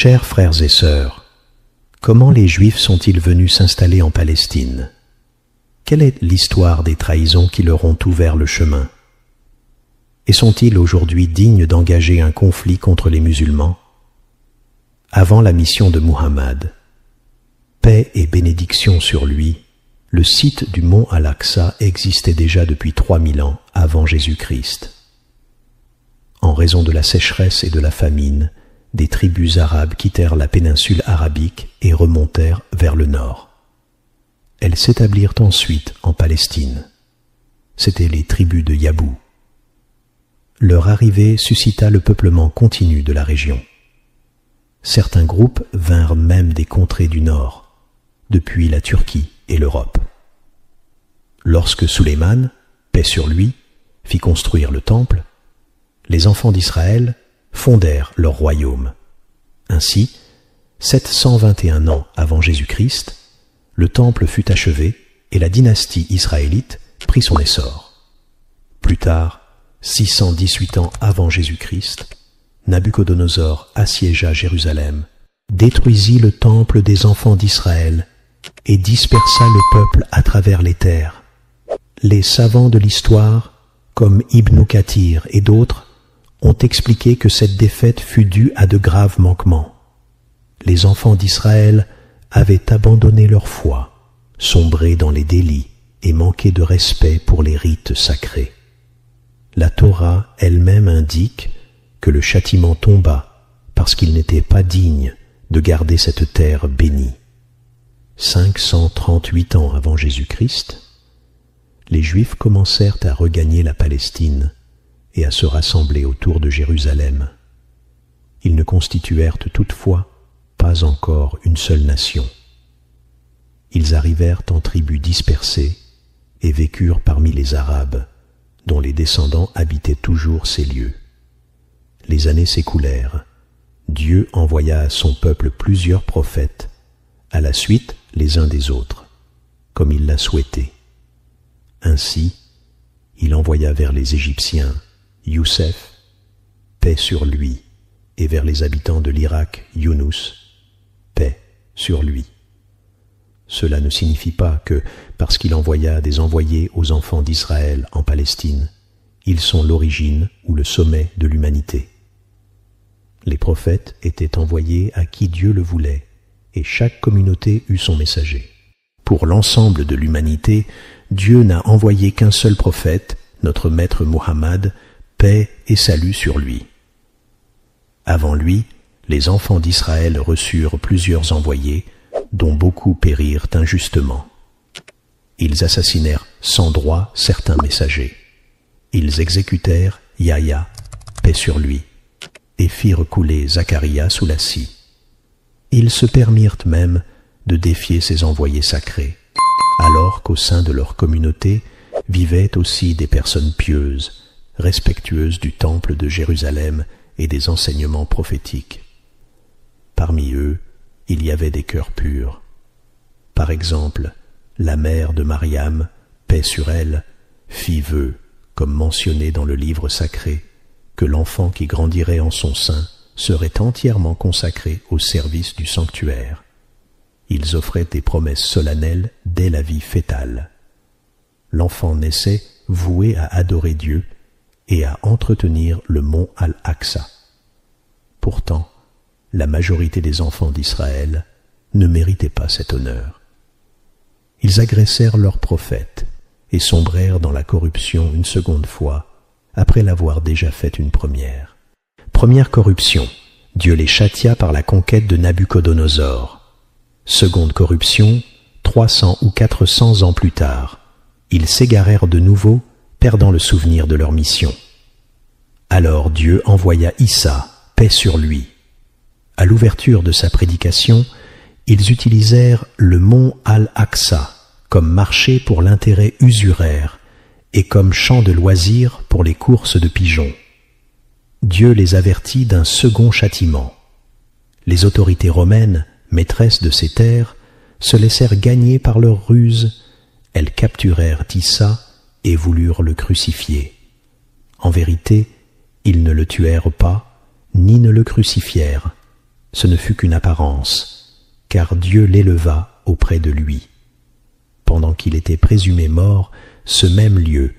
Chers frères et sœurs, comment les Juifs sont-ils venus s'installer en Palestine? Quelle est l'histoire des trahisons qui leur ont ouvert le chemin? Et sont-ils aujourd'hui dignes d'engager un conflit contre les musulmans? Avant la mission de Muhammad, paix et bénédiction sur lui, le site du mont Al-Aqsa existait déjà depuis 3000 ans avant Jésus-Christ. En raison de la sécheresse et de la famine, des tribus arabes quittèrent la péninsule arabique et remontèrent vers le nord. Elles s'établirent ensuite en Palestine. C'étaient les tribus de Yabou. Leur arrivée suscita le peuplement continu de la région. Certains groupes vinrent même des contrées du nord, depuis la Turquie et l'Europe. Lorsque Sulayman, paix sur lui, fit construire le temple, les enfants d'Israël fondèrent leur royaume. Ainsi, 721 ans avant Jésus-Christ, le temple fut achevé et la dynastie israélite prit son essor. Plus tard, 618 ans avant Jésus-Christ, Nabuchodonosor assiégea Jérusalem, détruisit le temple des enfants d'Israël et dispersa le peuple à travers les terres. Les savants de l'histoire, comme Ibn Kathir et d'autres, ont expliqué que cette défaite fut due à de graves manquements. Les enfants d'Israël avaient abandonné leur foi, sombré dans les délits et manqué de respect pour les rites sacrés. La Torah elle-même indique que le châtiment tomba parce qu'ils n'étaient pas dignes de garder cette terre bénie. 538 ans avant Jésus-Christ, les Juifs commencèrent à regagner la Palestine et à se rassembler autour de Jérusalem. Ils ne constituèrent toutefois pas encore une seule nation. Ils arrivèrent en tribus dispersées et vécurent parmi les Arabes, dont les descendants habitaient toujours ces lieux. Les années s'écoulèrent. Dieu envoya à son peuple plusieurs prophètes, à la suite les uns des autres, comme il l'a souhaité. Ainsi, il envoya vers les Égyptiens Youssef, paix sur lui, et vers les habitants de l'Irak Younous, paix sur lui. Cela ne signifie pas que, parce qu'il envoya des envoyés aux enfants d'Israël en Palestine, ils sont l'origine ou le sommet de l'humanité. Les prophètes étaient envoyés à qui Dieu le voulait, et chaque communauté eut son messager. Pour l'ensemble de l'humanité, Dieu n'a envoyé qu'un seul prophète, notre maître Muhammad, paix et salut sur lui. Avant lui, les enfants d'Israël reçurent plusieurs envoyés, dont beaucoup périrent injustement. Ils assassinèrent sans droit certains messagers. Ils exécutèrent Yahya, paix sur lui, et firent couler Zacharia sous la scie. Ils se permirent même de défier ces envoyés sacrés, alors qu'au sein de leur communauté vivaient aussi des personnes pieuses, respectueuses du temple de Jérusalem et des enseignements prophétiques. Parmi eux, il y avait des cœurs purs. Par exemple, la mère de Mariam, paix sur elle, fit vœu, comme mentionné dans le livre sacré, que l'enfant qui grandirait en son sein serait entièrement consacré au service du sanctuaire. Ils offraient des promesses solennelles dès la vie fœtale. L'enfant naissait voué à adorer Dieu et à entretenir le mont Al-Aqsa. Pourtant, la majorité des enfants d'Israël ne méritaient pas cet honneur. Ils agressèrent leurs prophètes et sombrèrent dans la corruption une seconde fois, après l'avoir déjà fait une première. Première corruption, Dieu les châtia par la conquête de Nabuchodonosor. Seconde corruption, 300 ou 400 ans plus tard, ils s'égarèrent de nouveau, perdant le souvenir de leur mission. Alors Dieu envoya Issa, paix sur lui. À l'ouverture de sa prédication, ils utilisèrent le mont Al-Aqsa comme marché pour l'intérêt usuraire et comme champ de loisirs pour les courses de pigeons. Dieu les avertit d'un second châtiment. Les autorités romaines, maîtresses de ces terres, se laissèrent gagner par leurs ruses. Elles capturèrent Issa et voulurent le crucifier. En vérité, ils ne le tuèrent pas, ni ne le crucifièrent, ce ne fut qu'une apparence, car Dieu l'éleva auprès de lui. Pendant qu'il était présumé mort, ce même lieu,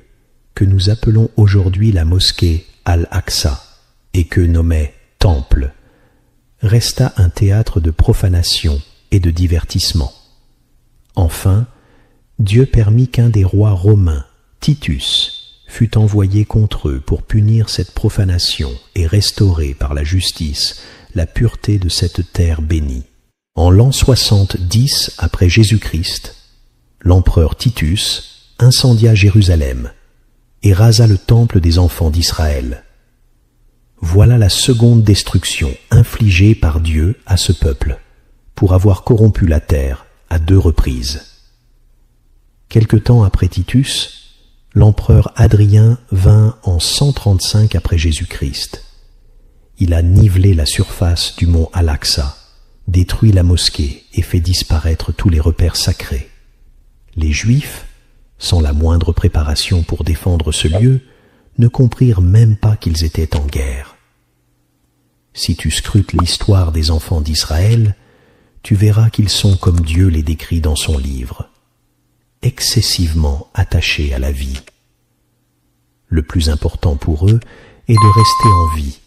que nous appelons aujourd'hui la mosquée Al-Aqsa, et que nommait Temple, resta un théâtre de profanation et de divertissement. Enfin, Dieu permit qu'un des rois romains, Titus, fût envoyé contre eux pour punir cette profanation et restaurer par la justice la pureté de cette terre bénie. En l'an 70 après Jésus-Christ, l'empereur Titus incendia Jérusalem et rasa le temple des enfants d'Israël. Voilà la seconde destruction infligée par Dieu à ce peuple, pour avoir corrompu la terre à 2 reprises. Quelque temps après Titus, l'empereur Hadrien vint en 135 après Jésus-Christ. Il a nivelé la surface du mont Al-Aqsa, détruit la mosquée et fait disparaître tous les repères sacrés. Les Juifs, sans la moindre préparation pour défendre ce lieu, ne comprirent même pas qu'ils étaient en guerre. Si tu scrutes l'histoire des enfants d'Israël, tu verras qu'ils sont comme Dieu les décrit dans son livre, excessivement attachés à la vie. Le plus important pour eux est de rester en vie,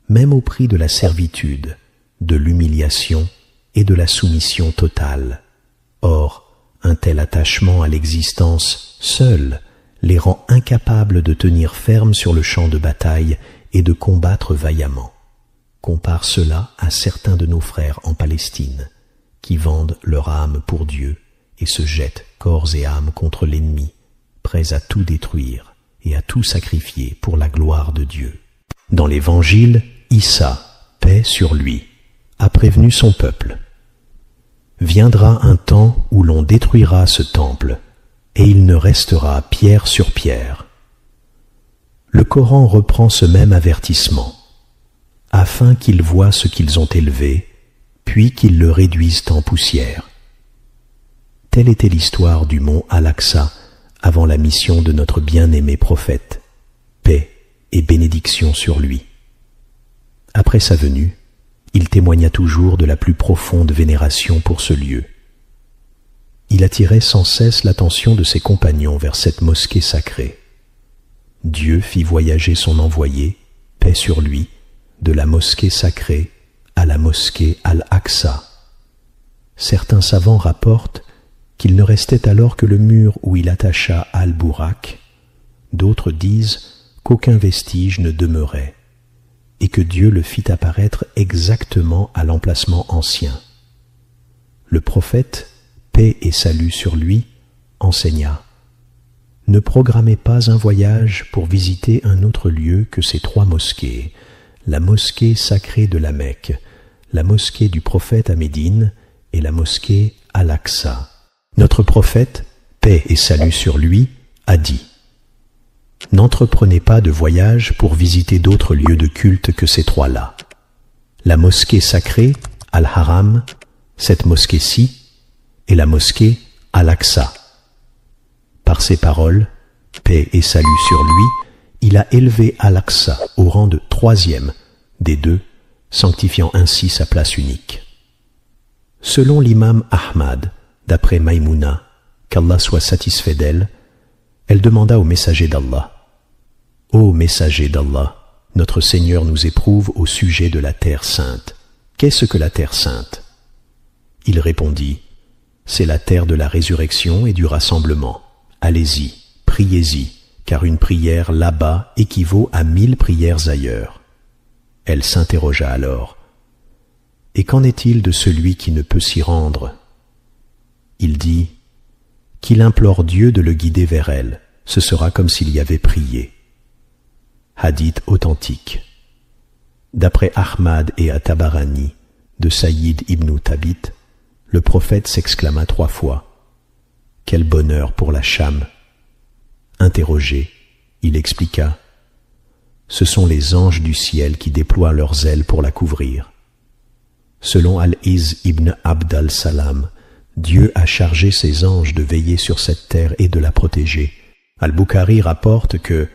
même au prix de la servitude, de l'humiliation et de la soumission totale. Or, un tel attachement à l'existence seul les rend incapables de tenir ferme sur le champ de bataille et de combattre vaillamment. Compare cela à certains de nos frères en Palestine, qui vendent leur âme pour Dieu et se jettent corps et âme contre l'ennemi, prêts à tout détruire et à tout sacrifier pour la gloire de Dieu. Dans l'Évangile, Issa, paix sur lui, a prévenu son peuple. Viendra un temps où l'on détruira ce temple, et il ne restera pierre sur pierre. Le Coran reprend ce même avertissement, afin qu'ils voient ce qu'ils ont élevé, puis qu'ils le réduisent en poussière. Telle était l'histoire du mont Al-Aqsa avant la mission de notre bien-aimé prophète, paix et bénédiction sur lui. Après sa venue, il témoigna toujours de la plus profonde vénération pour ce lieu. Il attirait sans cesse l'attention de ses compagnons vers cette mosquée sacrée. Dieu fit voyager son envoyé, paix sur lui, de la mosquée sacrée à la mosquée Al-Aqsa. Certains savants rapportent qu'il ne restait alors que le mur où il attacha Al-Bourak. D'autres disent qu'aucun vestige ne demeurait, et que Dieu le fit apparaître exactement à l'emplacement ancien. Le prophète, paix et salut sur lui, enseigna: ne programmez pas un voyage pour visiter un autre lieu que ces 3 mosquées, la mosquée sacrée de la Mecque, la mosquée du prophète à Médine et la mosquée Al-Aqsa. Notre prophète, paix et salut sur lui, a dit: n'entreprenez pas de voyage pour visiter d'autres lieux de culte que ces 3-là. La mosquée sacrée, Al-Haram, cette mosquée-ci, et la mosquée Al-Aqsa. Par ces paroles, paix et salut sur lui, il a élevé Al-Aqsa au rang de 3e des 2, sanctifiant ainsi sa place unique. Selon l'imam Ahmad, d'après Maïmouna, qu'Allah soit satisfait d'elle, elle demanda au messager d'Allah: Ô messager d'Allah, notre Seigneur nous éprouve au sujet de la terre sainte. Qu'est-ce que la terre sainte? Il répondit: c'est la terre de la résurrection et du rassemblement. Allez-y, priez-y, car une prière là-bas équivaut à 1000 prières ailleurs. Elle s'interrogea alors: et qu'en est-il de celui qui ne peut s'y rendre? Il dit: qu'il implore Dieu de le guider vers elle, ce sera comme s'il y avait prié. Hadith authentique. D'après Ahmad et At-Tabarani, de Saïd ibn Thabit, le prophète s'exclama 3 fois: quel bonheur pour la Cham! Interrogé, il expliqua: ce sont les anges du ciel qui déploient leurs ailes pour la couvrir. Selon Al-Iz ibn Abd al-Salam, Dieu a chargé ses anges de veiller sur cette terre et de la protéger. Al-Bukhari rapporte que,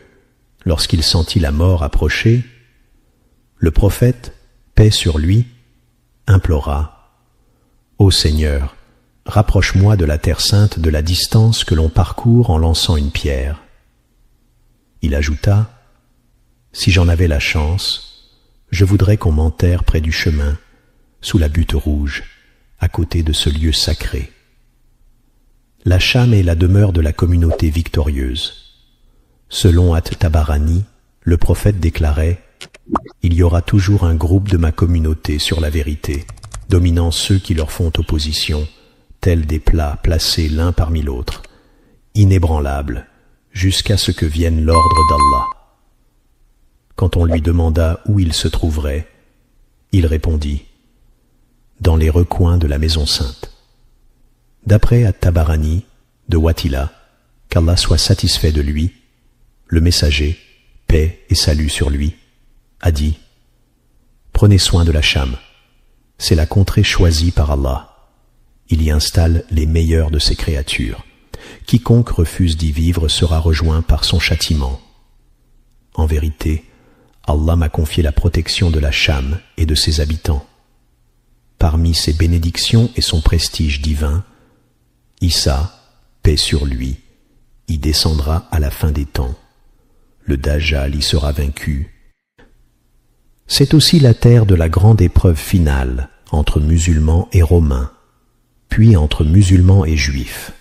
lorsqu'il sentit la mort approcher, le prophète, paix sur lui, implora « Ô Seigneur, rapproche-moi de la terre sainte de la distance que l'on parcourt en lançant une pierre. » Il ajouta « Si j'en avais la chance, je voudrais qu'on m'enterre près du chemin, sous la butte rouge, à côté de ce lieu sacré. » La Cham est la demeure de la communauté victorieuse. Selon At-Tabarani, le prophète déclarait « Il y aura toujours un groupe de ma communauté sur la vérité, dominant ceux qui leur font opposition, tels des plats placés l'un parmi l'autre, inébranlables, jusqu'à ce que vienne l'ordre d'Allah. » Quand on lui demanda où il se trouverait, il répondit « Dans les recoins de la maison sainte. » D'après At-Tabarani, de Watila, qu'Allah soit satisfait de lui, le messager, paix et salut sur lui, a dit « Prenez soin de la Cham, c'est la contrée choisie par Allah. Il y installe les meilleurs de ses créatures. Quiconque refuse d'y vivre sera rejoint par son châtiment. En vérité, Allah m'a confié la protection de la Cham et de ses habitants. Parmi ses bénédictions et son prestige divin, Issa, paix sur lui, y descendra à la fin des temps. Le Dajjal y sera vaincu. C'est aussi la terre de la grande épreuve finale entre musulmans et romains, puis entre musulmans et juifs.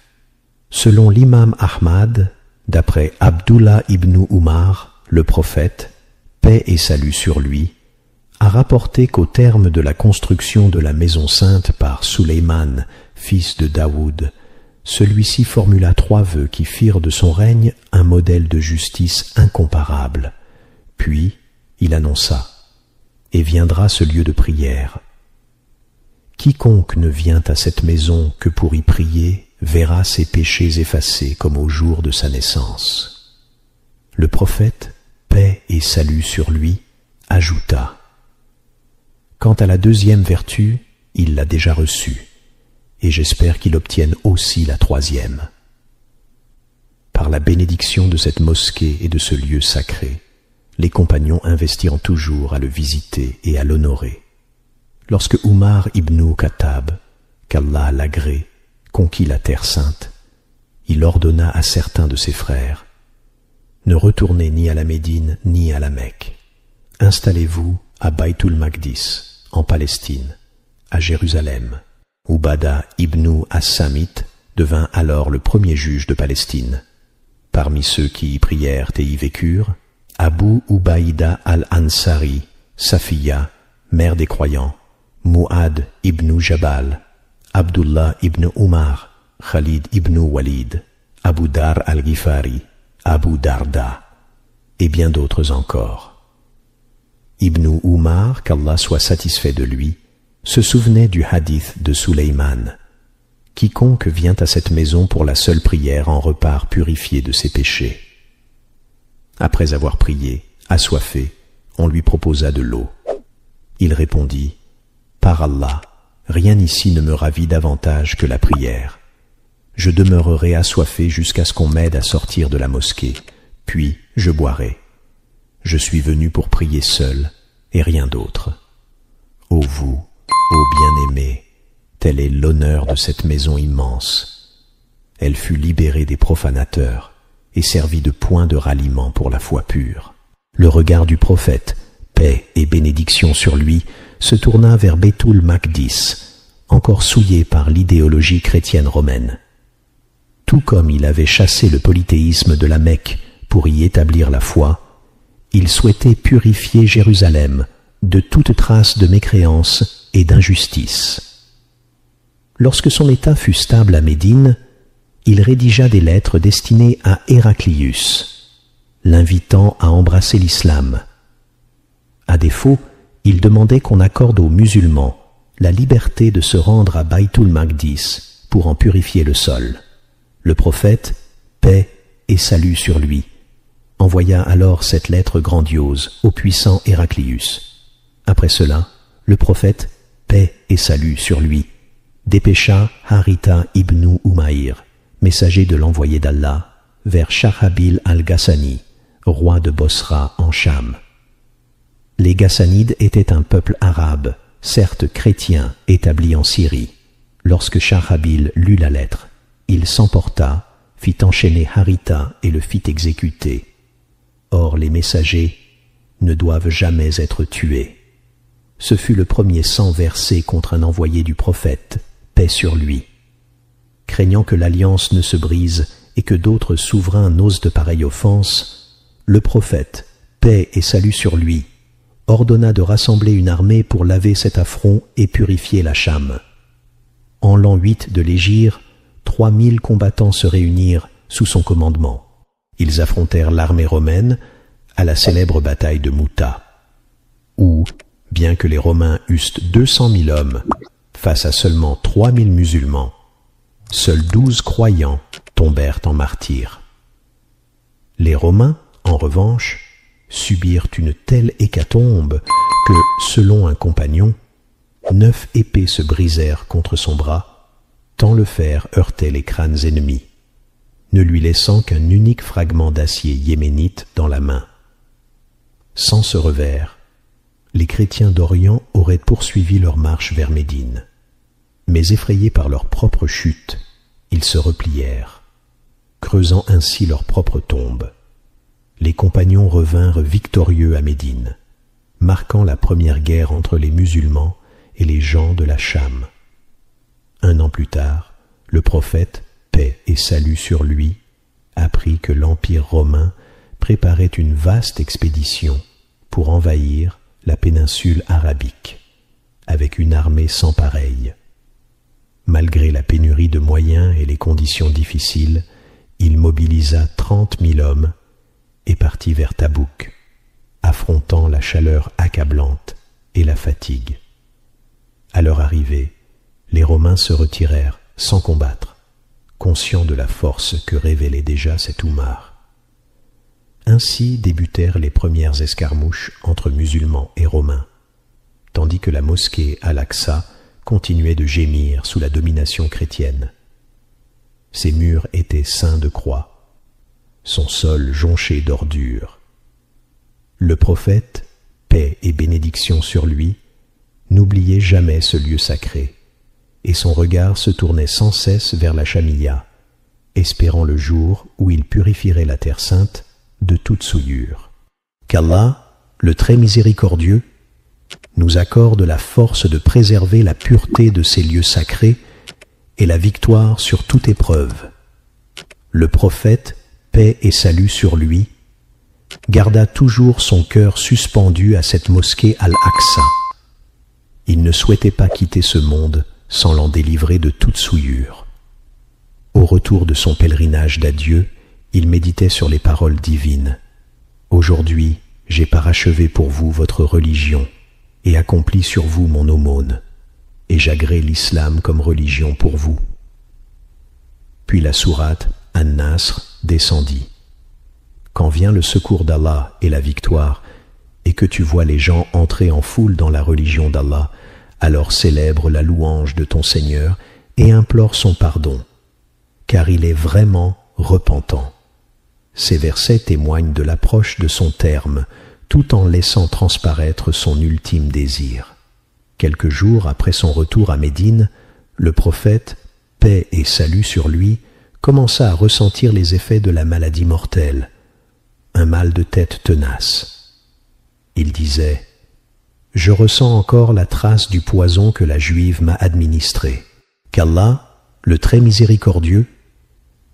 Selon l'imam Ahmad, d'après Abdullah ibn Umar, le prophète, paix et salut sur lui, a rapporté qu'au terme de la construction de la maison sainte par Sulayman, fils de Daoud, celui-ci formula 3 vœux qui firent de son règne un modèle de justice incomparable. Puis il annonça « Et viendra ce lieu de prière. Quiconque ne vient à cette maison que pour y prier verra ses péchés effacés comme au jour de sa naissance. » Le prophète, paix et salut sur lui, ajouta « Quant à la 2e vertu, il l'a déjà reçue. Et j'espère qu'il obtienne aussi la 3e. Par la bénédiction de cette mosquée et de ce lieu sacré, les compagnons investirent toujours à le visiter et à l'honorer. Lorsque Umar ibn Khattab, qu'Allah l'agrée, conquit la terre sainte, il ordonna à certains de ses frères « Ne retournez ni à la Médine ni à la Mecque. Installez-vous à Baytul Maqdis, en Palestine, à Jérusalem. » Ubada ibn As-Samit devint alors le premier juge de Palestine. Parmi ceux qui y prièrent et y vécurent, Abu Ubaïda al-Ansari, Safiya, mère des croyants, Mu'ad ibn Jabal, Abdullah ibn Umar, Khalid ibn Walid, Abu Dar al-Ghifari, Abu Darda, et bien d'autres encore. Ibn Umar, qu'Allah soit satisfait de lui, se souvenait du hadith de Sulayman. Quiconque vient à cette maison pour la seule prière en repart purifié de ses péchés. Après avoir prié, assoiffé, on lui proposa de l'eau. Il répondit « Par Allah, rien ici ne me ravit davantage que la prière. Je demeurerai assoiffé jusqu'à ce qu'on m'aide à sortir de la mosquée, puis je boirai. Je suis venu pour prier seul et rien d'autre. Ô vous, ô bien-aimés, tel est l'honneur de cette maison immense. Elle fut libérée des profanateurs et servit de point de ralliement pour la foi pure. » Le regard du prophète, paix et bénédiction sur lui, se tourna vers Baytul Maqdis, encore souillé par l'idéologie chrétienne romaine. Tout comme il avait chassé le polythéisme de la Mecque pour y établir la foi, il souhaitait purifier Jérusalem de toute trace de mécréance et d'injustice. Lorsque son état fut stable à Médine, il rédigea des lettres destinées à Héraclius, l'invitant à embrasser l'islam. À défaut, il demandait qu'on accorde aux musulmans la liberté de se rendre à Baytul Maqdis pour en purifier le sol. Le prophète, paix et salut sur lui, envoya alors cette lettre grandiose au puissant Héraclius. Après cela, le prophète, paix et salut sur lui, dépêcha Haritha ibn Umayr, messager de l'envoyé d'Allah, vers Shahrabil al-Ghassani, roi de Bosra en Cham. Les Ghassanides étaient un peuple arabe certes chrétien, établi en Syrie. Lorsque Sharabil lut la lettre, il s'emporta, fit enchaîner Haritha et le fit exécuter. Or les messagers ne doivent jamais être tués. Ce fut le premier sang versé contre un envoyé du prophète, paix sur lui. Craignant que l'alliance ne se brise et que d'autres souverains n'osent de pareilles offenses, le prophète, paix et salut sur lui, ordonna de rassembler une armée pour laver cet affront et purifier la Cham. En l'an 8 de l'Hégire, 3000 combattants se réunirent sous son commandement. Ils affrontèrent l'armée romaine à la célèbre bataille de Mouta, où, bien que les Romains eussent 200 000 hommes face à seulement 3000 musulmans, seuls 12 croyants tombèrent en martyrs. Les Romains, en revanche, subirent une telle hécatombe que, selon un compagnon, 9 épées se brisèrent contre son bras, tant le fer heurtait les crânes ennemis, ne lui laissant qu'un unique fragment d'acier yéménite dans la main. Sans ce revers, les chrétiens d'Orient auraient poursuivi leur marche vers Médine. Mais effrayés par leur propre chute, ils se replièrent, creusant ainsi leur propre tombe. Les compagnons revinrent victorieux à Médine, marquant la première guerre entre les musulmans et les gens de la Cham. Un an plus tard, le prophète, paix et salut sur lui, apprit que l'Empire romain préparait une vaste expédition pour envahir la péninsule arabique, avec une armée sans pareille. Malgré la pénurie de moyens et les conditions difficiles, il mobilisa 30 000 hommes et partit vers Tabouk, affrontant la chaleur accablante et la fatigue. À leur arrivée, les Romains se retirèrent sans combattre, conscients de la force que révélait déjà cet Oumar. Ainsi débutèrent les premières escarmouches entre musulmans et Romains, tandis que la mosquée Al-Aqsa continuait de gémir sous la domination chrétienne. Ses murs étaient ceints de croix, son sol jonché d'ordures. Le prophète, paix et bénédiction sur lui, n'oubliait jamais ce lieu sacré, et son regard se tournait sans cesse vers la Chamilla, espérant le jour où il purifierait la terre sainte de toute souillure. Qu'Allah, le très miséricordieux, nous accorde la force de préserver la pureté de ces lieux sacrés et la victoire sur toute épreuve. Le prophète, paix et salut sur lui, garda toujours son cœur suspendu à cette mosquée Al-Aqsa. Il ne souhaitait pas quitter ce monde sans l'en délivrer de toute souillure. Au retour de son pèlerinage d'adieu, il méditait sur les paroles divines. « Aujourd'hui, j'ai parachevé pour vous votre religion et accompli sur vous mon aumône, et j'agrée l'islam comme religion pour vous. » Puis la sourate An-Nasr descendit. Quand vient le secours d'Allah et la victoire, et que tu vois les gens entrer en foule dans la religion d'Allah, alors célèbre la louange de ton Seigneur et implore son pardon, car il est vraiment repentant. Ces versets témoignent de l'approche de son terme, tout en laissant transparaître son ultime désir. Quelques jours après son retour à Médine, le prophète, paix et salut sur lui, commença à ressentir les effets de la maladie mortelle, un mal de tête tenace. Il disait « Je ressens encore la trace du poison que la Juive m'a administré. Qu'Allah, le très miséricordieux,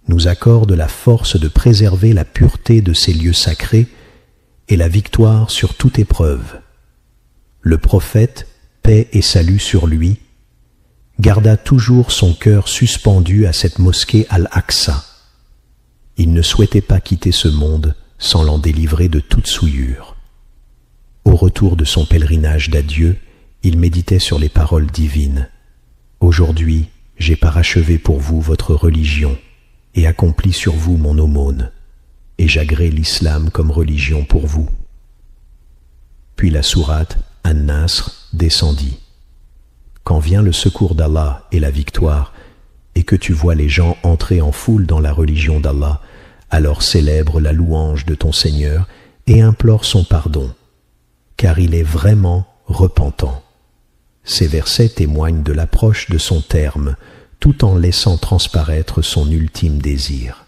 nous accorde la force de préserver la pureté de ces lieux sacrés et la victoire sur toute épreuve. » Le prophète, paix et salut sur lui, garda toujours son cœur suspendu à cette mosquée Al-Aqsa. Il ne souhaitait pas quitter ce monde sans l'en délivrer de toute souillure. Au retour de son pèlerinage d'adieu, il méditait sur les paroles divines. « Aujourd'hui, j'ai parachevé pour vous votre religion et accompli sur vous mon aumône, et j'agrée l'islam comme religion pour vous. » Puis la sourate An-Nasr descendit. Quand vient le secours d'Allah et la victoire, et que tu vois les gens entrer en foule dans la religion d'Allah, alors célèbre la louange de ton Seigneur et implore son pardon, car il est vraiment repentant. Ces versets témoignent de l'approche de son terme, tout en laissant transparaître son ultime désir.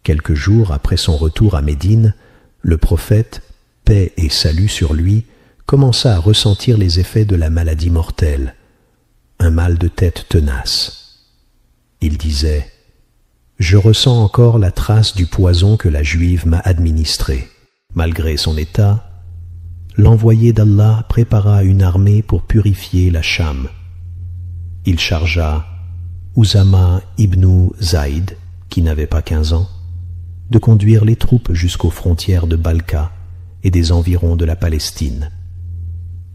Quelques jours après son retour à Médine, le prophète, paix et salut sur lui, commença à ressentir les effets de la maladie mortelle, un mal de tête tenace. Il disait « Je ressens encore la trace du poison que la Juive m'a administré. » Malgré son état, l'envoyé d'Allah prépara une armée pour purifier la Cham. Il chargea Usama ibn Zaïd, qui n'avait pas 15 ans, de conduire les troupes jusqu'aux frontières de Balka et des environs de la Palestine.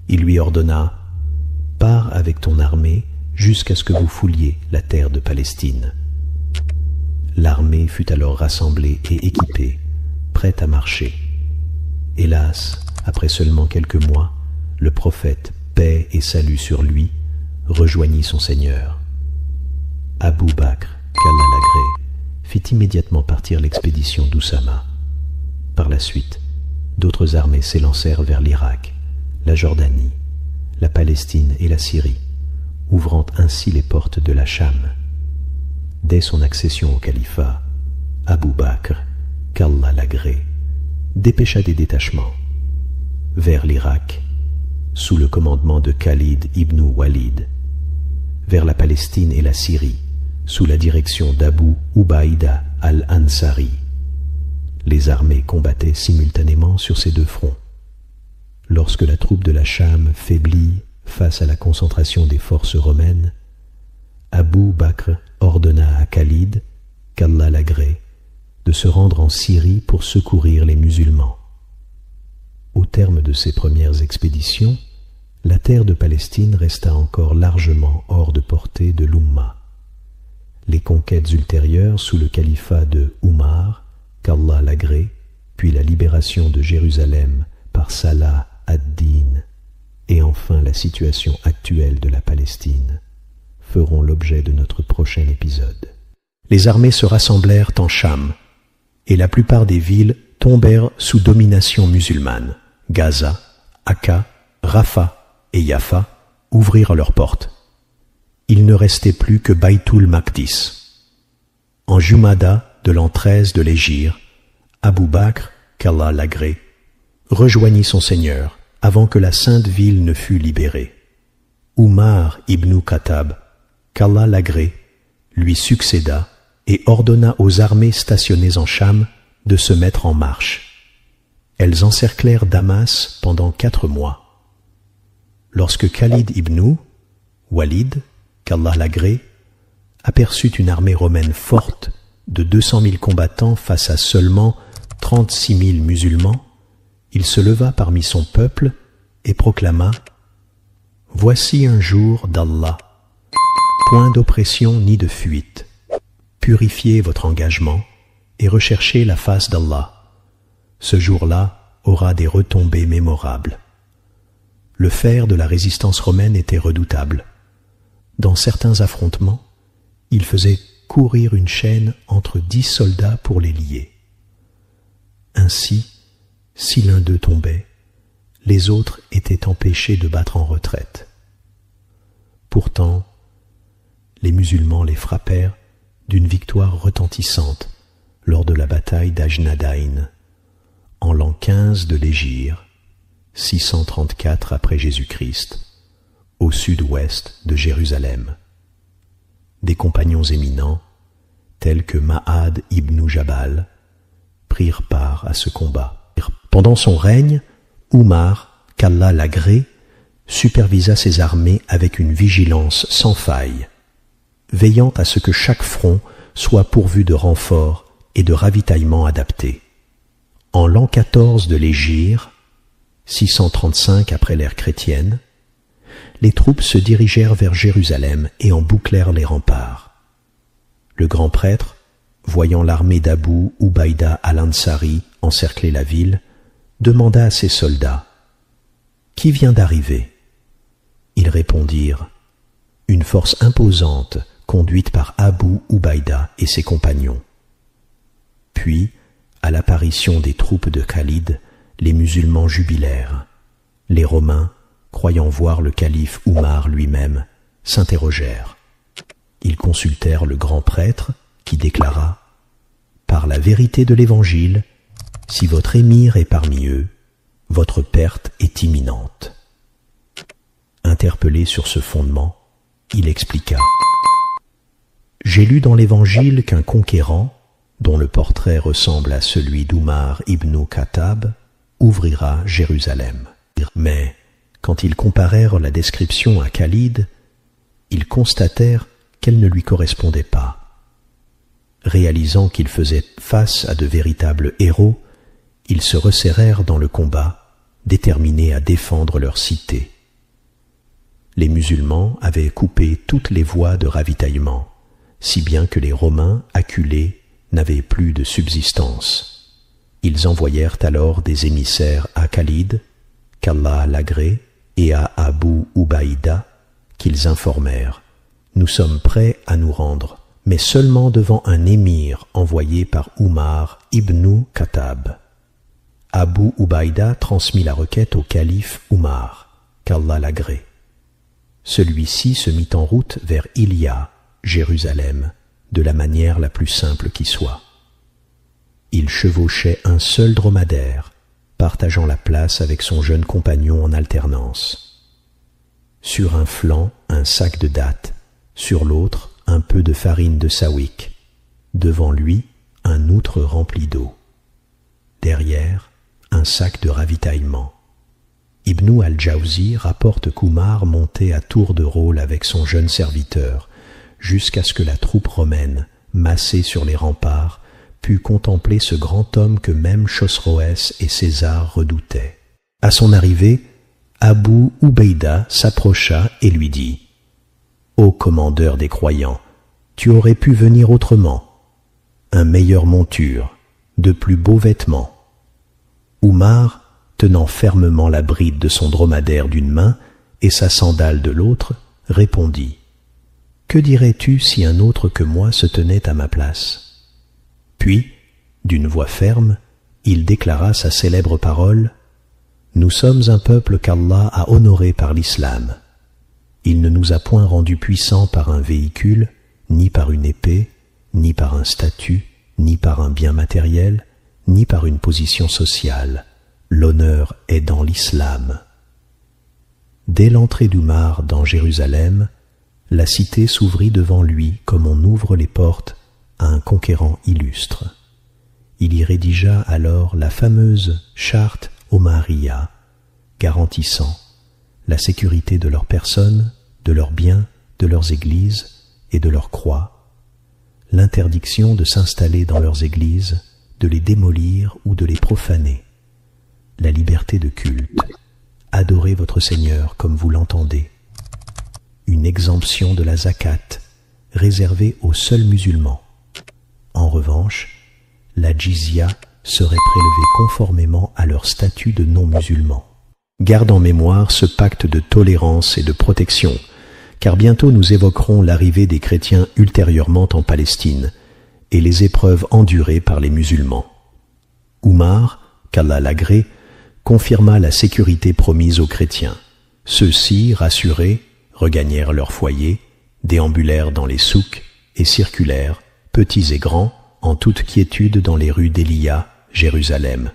Il lui ordonna « Pars avec ton armée jusqu'à ce que vous fouliez la terre de Palestine. » L'armée fut alors rassemblée et équipée, prête à marcher. Hélas, après seulement quelques mois, le prophète, paix et salut sur lui, rejoignit son Seigneur. Abu Bakr, qu'Allah l'agrée, fit immédiatement partir l'expédition d'Usama. Par la suite, d'autres armées s'élancèrent vers l'Irak, la Jordanie, la Palestine et la Syrie, ouvrant ainsi les portes de la Cham. Dès son accession au califat, Abu Bakr, qu'Allah l'agrée, dépêcha des détachements vers l'Irak, sous le commandement de Khalid ibn Walid, vers la Palestine et la Syrie, sous la direction d'Abu Ubaïda al-Ansari. Les armées combattaient simultanément sur ces deux fronts. Lorsque la troupe de la Cham faiblit face à la concentration des forces romaines, Abu Bakr ordonna à Khalid, qu'Allah l'agrée, de se rendre en Syrie pour secourir les musulmans. Au terme de ces premières expéditions, la terre de Palestine resta encore largement hors de portée de l'Oumma. Les conquêtes ultérieures sous le califat de Oumar, qu'Allah l'agrée, puis la libération de Jérusalem par Salah ad-Din, et enfin la situation actuelle de la Palestine, feront l'objet de notre prochain épisode. Les armées se rassemblèrent en Cham, et la plupart des villes tombèrent sous domination musulmane. Gaza, Akka, Rafah et Yafa ouvrirent leurs portes. Il ne restait plus que Baytul Maqdis. En Jumada de l'an 13 de l'Hégire, Abu Bakr, qu'Allah l'agrée, rejoignit son Seigneur avant que la sainte ville ne fût libérée. Umar ibn Khattab, qu'Allah l'agrée, lui succéda et ordonna aux armées stationnées en Cham de se mettre en marche. Elles encerclèrent Damas pendant 4 mois. Lorsque Khalid ibn Walid, qu'Allah l'agrée, aperçut une armée romaine forte de 200 000 combattants face à seulement 36 000 musulmans, il se leva parmi son peuple et proclama « Voici un jour d'Allah, point d'oppression ni de fuite. Purifiez votre engagement et recherchez la face d'Allah. Ce jour-là aura des retombées mémorables. » Le fer de la résistance romaine était redoutable. Dans certains affrontements, il faisait courir une chaîne entre 10 soldats pour les lier. Ainsi, si l'un d'eux tombait, les autres étaient empêchés de battre en retraite. Pourtant, les musulmans les frappèrent d'une victoire retentissante lors de la bataille d'Ajnadayn, en l'an 15 de l'Hégire, 634 après Jésus-Christ, au sud-ouest de Jérusalem. Des compagnons éminents, tels que Ma'ad ibn Jabal, prirent part à ce combat. Pendant son règne, Umar, qu'Allah l'agrée, supervisa ses armées avec une vigilance sans faille, veillant à ce que chaque front soit pourvu de renforts et de ravitaillements adaptés. En l'an 14 de l'Hégire, 635 après l'ère chrétienne, les troupes se dirigèrent vers Jérusalem et en bouclèrent les remparts. Le grand prêtre, voyant l'armée d'Abu Ubaïda al-Ansari encercler la ville, demanda à ses soldats « Qui vient d'arriver ?» Ils répondirent « Une force imposante conduite par Abu Ubaïda et ses compagnons. » Puis, à l'apparition des troupes de Khalid, les musulmans jubilèrent. Les Romains, croyant voir le calife Oumar lui-même, s'interrogèrent. Ils consultèrent le grand prêtre qui déclara « Par la vérité de l'Évangile, si votre émir est parmi eux, votre perte est imminente. » Interpellé sur ce fondement, il expliqua « J'ai lu dans l'Évangile qu'un conquérant, dont le portrait ressemble à celui d'Oumar ibn Khattab, ouvrira Jérusalem. Mais quand ils comparèrent la description à Khalid, ils constatèrent qu'elle ne lui correspondait pas. Réalisant qu'ils faisaient face à de véritables héros, ils se resserrèrent dans le combat, déterminés à défendre leur cité. Les musulmans avaient coupé toutes les voies de ravitaillement, si bien que les Romains, acculés, n'avaient plus de subsistance. Ils envoyèrent alors des émissaires à Khalid, qu'Allah l'agrée, et à Abu Ubaïda, qu'ils informèrent « Nous sommes prêts à nous rendre, mais seulement devant un émir envoyé par Oumar ibn Khattab. » Abu Ubaïda transmit la requête au calife Oumar, qu'Allah l'agrée. Celui-ci se mit en route vers Ilia, Jérusalem, de la manière la plus simple qui soit. Il chevauchait un seul dromadaire, partageant la place avec son jeune compagnon en alternance. Sur un flanc, un sac de dattes, sur l'autre, un peu de farine de sawik, devant lui, un outre rempli d'eau. Derrière, un sac de ravitaillement. Ibn al-Jawzi rapporte qu'Oumar montait à tour de rôle avec son jeune serviteur, jusqu'à ce que la troupe romaine, massée sur les remparts, put contempler ce grand homme que même Chosroès et César redoutaient. À son arrivée, Abu Ubaïda s'approcha et lui dit « Ô commandeur des croyants, tu aurais pu venir autrement, un meilleure monture, de plus beaux vêtements. » Oumar, tenant fermement la bride de son dromadaire d'une main et sa sandale de l'autre, répondit « Que dirais-tu si un autre que moi se tenait à ma place ?» Puis, d'une voix ferme, il déclara sa célèbre parole « Nous sommes un peuple qu'Allah a honoré par l'islam. Il ne nous a point rendus puissants par un véhicule, ni par une épée, ni par un statut, ni par un bien matériel, ni par une position sociale. L'honneur est dans l'islam. » Dès l'entrée d'Oumar dans Jérusalem, la cité s'ouvrit devant lui comme on ouvre les portes à un conquérant illustre. Il y rédigea alors la fameuse charte Omariya, garantissant la sécurité de leurs personnes, de leurs biens, de leurs églises et de leurs croix, l'interdiction de s'installer dans leurs églises, de les démolir ou de les profaner, la liberté de culte, adorez votre Seigneur comme vous l'entendez, une exemption de la zakat réservée aux seuls musulmans. En revanche, la jizya serait prélevée conformément à leur statut de non-musulmans. Garde en mémoire ce pacte de tolérance et de protection, car bientôt nous évoquerons l'arrivée des chrétiens ultérieurement en Palestine et les épreuves endurées par les musulmans. Oumar, qu'Allah l'agrée, confirma la sécurité promise aux chrétiens. Ceux-ci, rassurés, regagnèrent leur foyer, déambulèrent dans les souks et circulèrent, petits et grands, en toute quiétude dans les rues d'Elia, Jérusalem.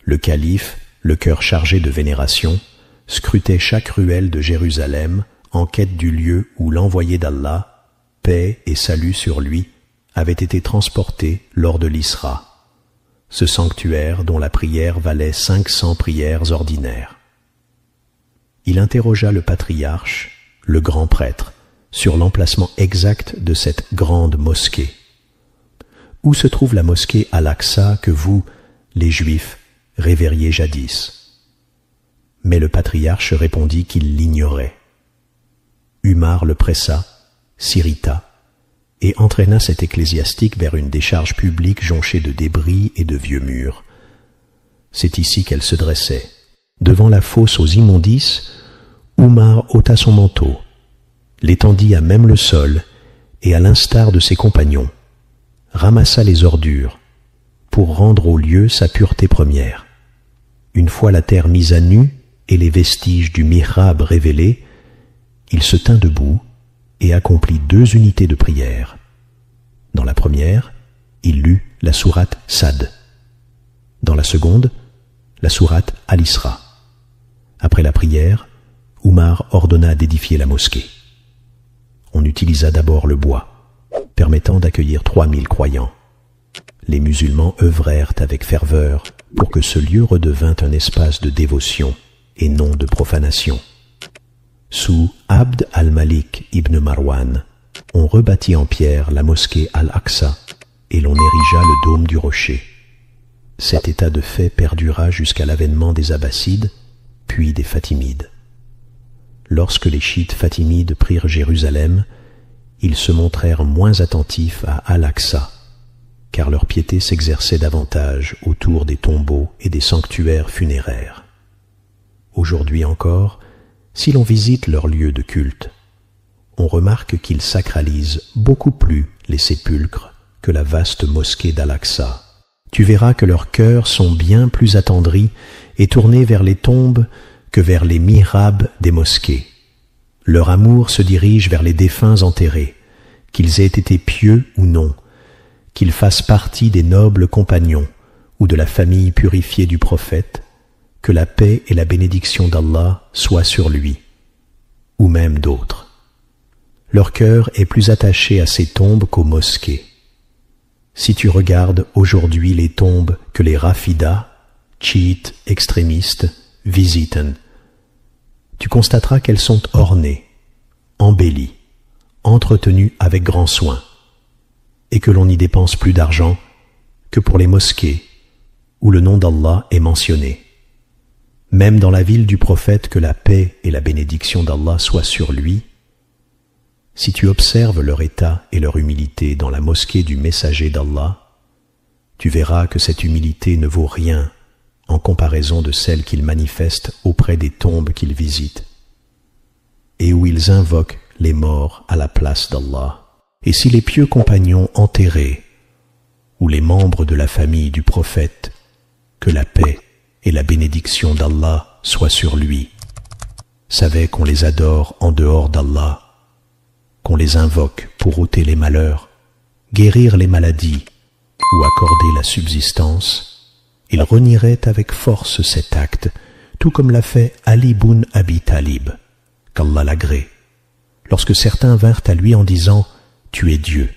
Le calife, le cœur chargé de vénération, scrutait chaque ruelle de Jérusalem en quête du lieu où l'envoyé d'Allah, paix et salut sur lui, avait été transporté lors de l'Isra, ce sanctuaire dont la prière valait 500 prières ordinaires. Il interrogea le patriarche, le grand prêtre, sur l'emplacement exact de cette grande mosquée. Où se trouve la mosquée Al-Aqsa que vous, les Juifs, révériez jadis? Mais le patriarche répondit qu'il l'ignorait. Umar le pressa, s'irrita, et entraîna cet ecclésiastique vers une décharge publique jonchée de débris et de vieux murs. C'est ici qu'elle se dressait. Devant la fosse aux immondices, Umar ôta son manteau, l'étendit à même le sol, et à l'instar de ses compagnons, ramassa les ordures, pour rendre au lieu sa pureté première. Une fois la terre mise à nu, et les vestiges du mihrab révélés, il se tint debout et accomplit 2 unités de prière. Dans la première, il lut la sourate Sad. Dans la seconde, la sourate Al-Isra. Après la prière, Oumar ordonna d'édifier la mosquée. On utilisa d'abord le bois, permettant d'accueillir 3000 croyants. Les musulmans œuvrèrent avec ferveur pour que ce lieu redevint un espace de dévotion et non de profanation. Sous Abd al-Malik ibn Marwan, on rebâtit en pierre la mosquée Al-Aqsa et l'on érigea le dôme du rocher. Cet état de fait perdura jusqu'à l'avènement des Abbassides, puis des Fatimides. Lorsque les chiites fatimides prirent Jérusalem, ils se montrèrent moins attentifs à Al-Aqsa, car leur piété s'exerçait davantage autour des tombeaux et des sanctuaires funéraires. Aujourd'hui encore, si l'on visite leurs lieux de culte, on remarque qu'ils sacralisent beaucoup plus les sépulcres que la vaste mosquée d'Al-Aqsa. Tu verras que leurs cœurs sont bien plus attendris et tournés vers les tombes que vers les mihrabs des mosquées. Leur amour se dirige vers les défunts enterrés, qu'ils aient été pieux ou non, qu'ils fassent partie des nobles compagnons ou de la famille purifiée du prophète, que la paix et la bénédiction d'Allah soient sur lui, ou même d'autres. Leur cœur est plus attaché à ces tombes qu'aux mosquées. Si tu regardes aujourd'hui les tombes que les rafidas, chiites extrémistes, visitent, tu constateras qu'elles sont ornées, embellies, entretenues avec grand soin, et que l'on n'y dépense plus d'argent que pour les mosquées où le nom d'Allah est mentionné. Même dans la ville du prophète, que la paix et la bénédiction d'Allah soient sur lui, si tu observes leur état et leur humilité dans la mosquée du messager d'Allah, tu verras que cette humilité ne vaut rien en comparaison de celle qu'ils manifestent auprès des tombes qu'ils visitent, et où ils invoquent les morts à la place d'Allah. Et si les pieux compagnons enterrés, ou les membres de la famille du prophète, que la paix et la bénédiction d'Allah soient sur lui, savaient qu'on les adore en dehors d'Allah, qu'on les invoque pour ôter les malheurs, guérir les maladies ou accorder la subsistance, ils renieraient avec force cet acte, tout comme l'a fait Ali ibn Abi Talib, qu'Allah l'agrée, lorsque certains vinrent à lui en disant « Tu es Dieu,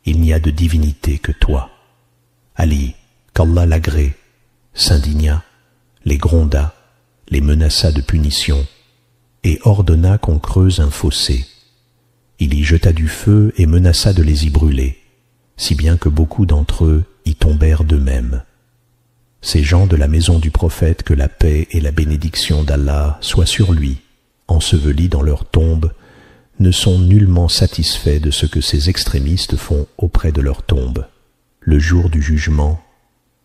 il n'y a de divinité que toi ». Ali, qu'Allah l'agrée, s'indigna, les gronda, les menaça de punition, et ordonna qu'on creuse un fossé. Il y jeta du feu et menaça de les y brûler, si bien que beaucoup d'entre eux y tombèrent d'eux-mêmes. Ces gens de la maison du prophète, que la paix et la bénédiction d'Allah soient sur lui, ensevelis dans leur tombe, ne sont nullement satisfaits de ce que ces extrémistes font auprès de leur tombe. Le jour du jugement,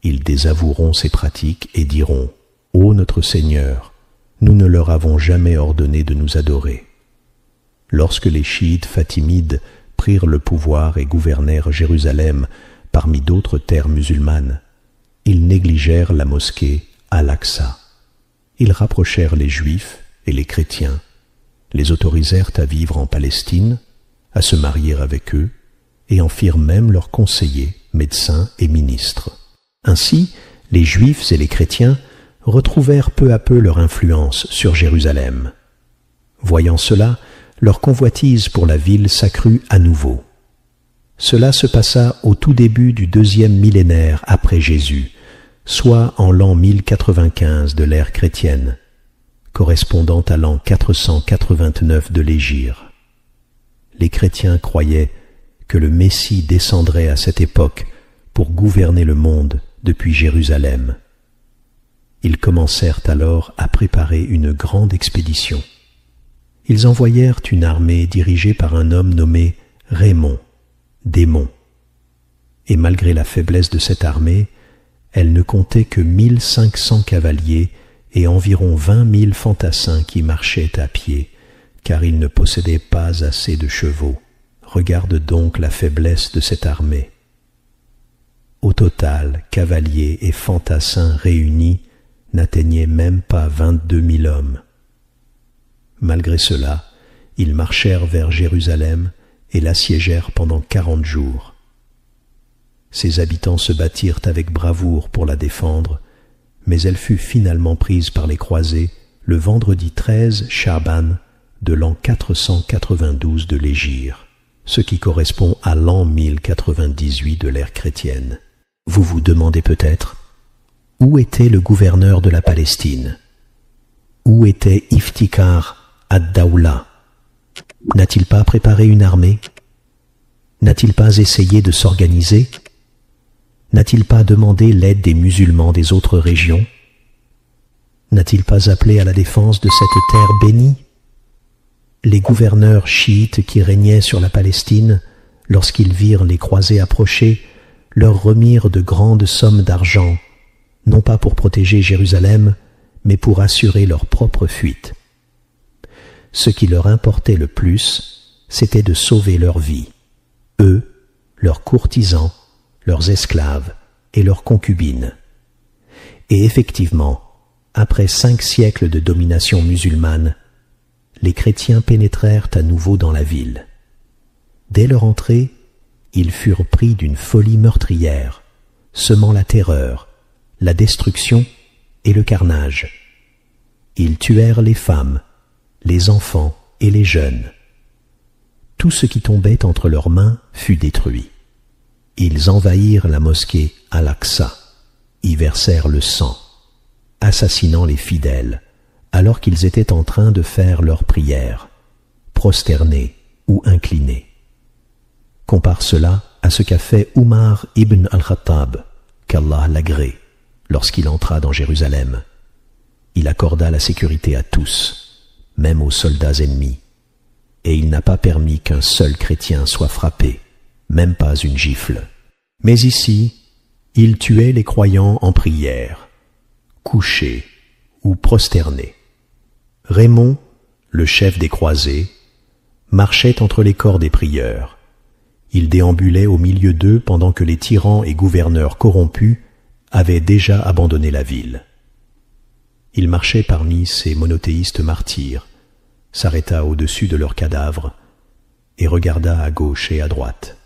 ils désavoueront ces pratiques et diront « Ô notre Seigneur, nous ne leur avons jamais ordonné de nous adorer. » Lorsque les chiites fatimides prirent le pouvoir et gouvernèrent Jérusalem parmi d'autres terres musulmanes, ils négligèrent la mosquée Al-Aqsa. Ils rapprochèrent les juifs et les chrétiens, les autorisèrent à vivre en Palestine, à se marier avec eux, et en firent même leurs conseillers, médecins et ministres. Ainsi, les juifs et les chrétiens retrouvèrent peu à peu leur influence sur Jérusalem. Voyant cela, leur convoitise pour la ville s'accrut à nouveau. Cela se passa au tout début du 2e millénaire après Jésus, soit en l'an 1095 de l'ère chrétienne, correspondant à l'an 489 de l'Hégire. Les chrétiens croyaient que le Messie descendrait à cette époque pour gouverner le monde depuis Jérusalem. Ils commencèrent alors à préparer une grande expédition. Ils envoyèrent une armée dirigée par un homme nommé Raymond, démon. Et malgré la faiblesse de cette armée, elle ne comptait que 1500 cavaliers et environ 20 000 fantassins qui marchaient à pied, car ils ne possédaient pas assez de chevaux. Regarde donc la faiblesse de cette armée. Au total, cavaliers et fantassins réunis, n'atteignait même pas 22 000 hommes. Malgré cela, ils marchèrent vers Jérusalem et l'assiégèrent pendant 40 jours. Ses habitants se battirent avec bravoure pour la défendre, mais elle fut finalement prise par les croisés le vendredi 13 Chaban de l'an 492 de l'Hégire, ce qui correspond à l'an 1098 de l'ère chrétienne. Vous vous demandez peut-être, où était le gouverneur de la Palestine? Où était Iftikhar ad-Dawla? N'a-t-il pas préparé une armée? N'a-t-il pas essayé de s'organiser? N'a-t-il pas demandé l'aide des musulmans des autres régions? N'a-t-il pas appelé à la défense de cette terre bénie? Les gouverneurs chiites qui régnaient sur la Palestine, lorsqu'ils virent les croisés approcher, leur remirent de grandes sommes d'argent, non pas pour protéger Jérusalem, mais pour assurer leur propre fuite. Ce qui leur importait le plus, c'était de sauver leur vie, eux, leurs courtisans, leurs esclaves et leurs concubines. Et effectivement, après 5 siècles de domination musulmane, les chrétiens pénétrèrent à nouveau dans la ville. Dès leur entrée, ils furent pris d'une folie meurtrière, semant la terreur, la destruction et le carnage. Ils tuèrent les femmes, les enfants et les jeunes. Tout ce qui tombait entre leurs mains fut détruit. Ils envahirent la mosquée Al-Aqsa, y versèrent le sang, assassinant les fidèles, alors qu'ils étaient en train de faire leur prière, prosternés ou inclinés. Compare cela à ce qu'a fait Umar ibn al-Khattab, qu'Allah l'agrée, lorsqu'il entra dans Jérusalem. Il accorda la sécurité à tous, même aux soldats ennemis, et il n'a pas permis qu'un seul chrétien soit frappé, même pas une gifle. Mais ici, il tuait les croyants en prière, couchés ou prosternés. Raymond, le chef des croisés, marchait entre les corps des prieurs. Il déambulait au milieu d'eux pendant que les tyrans et gouverneurs corrompus avaient déjà abandonné la ville. Il marchait parmi ces monothéistes martyrs, s'arrêta au-dessus de leurs cadavres et regarda à gauche et à droite.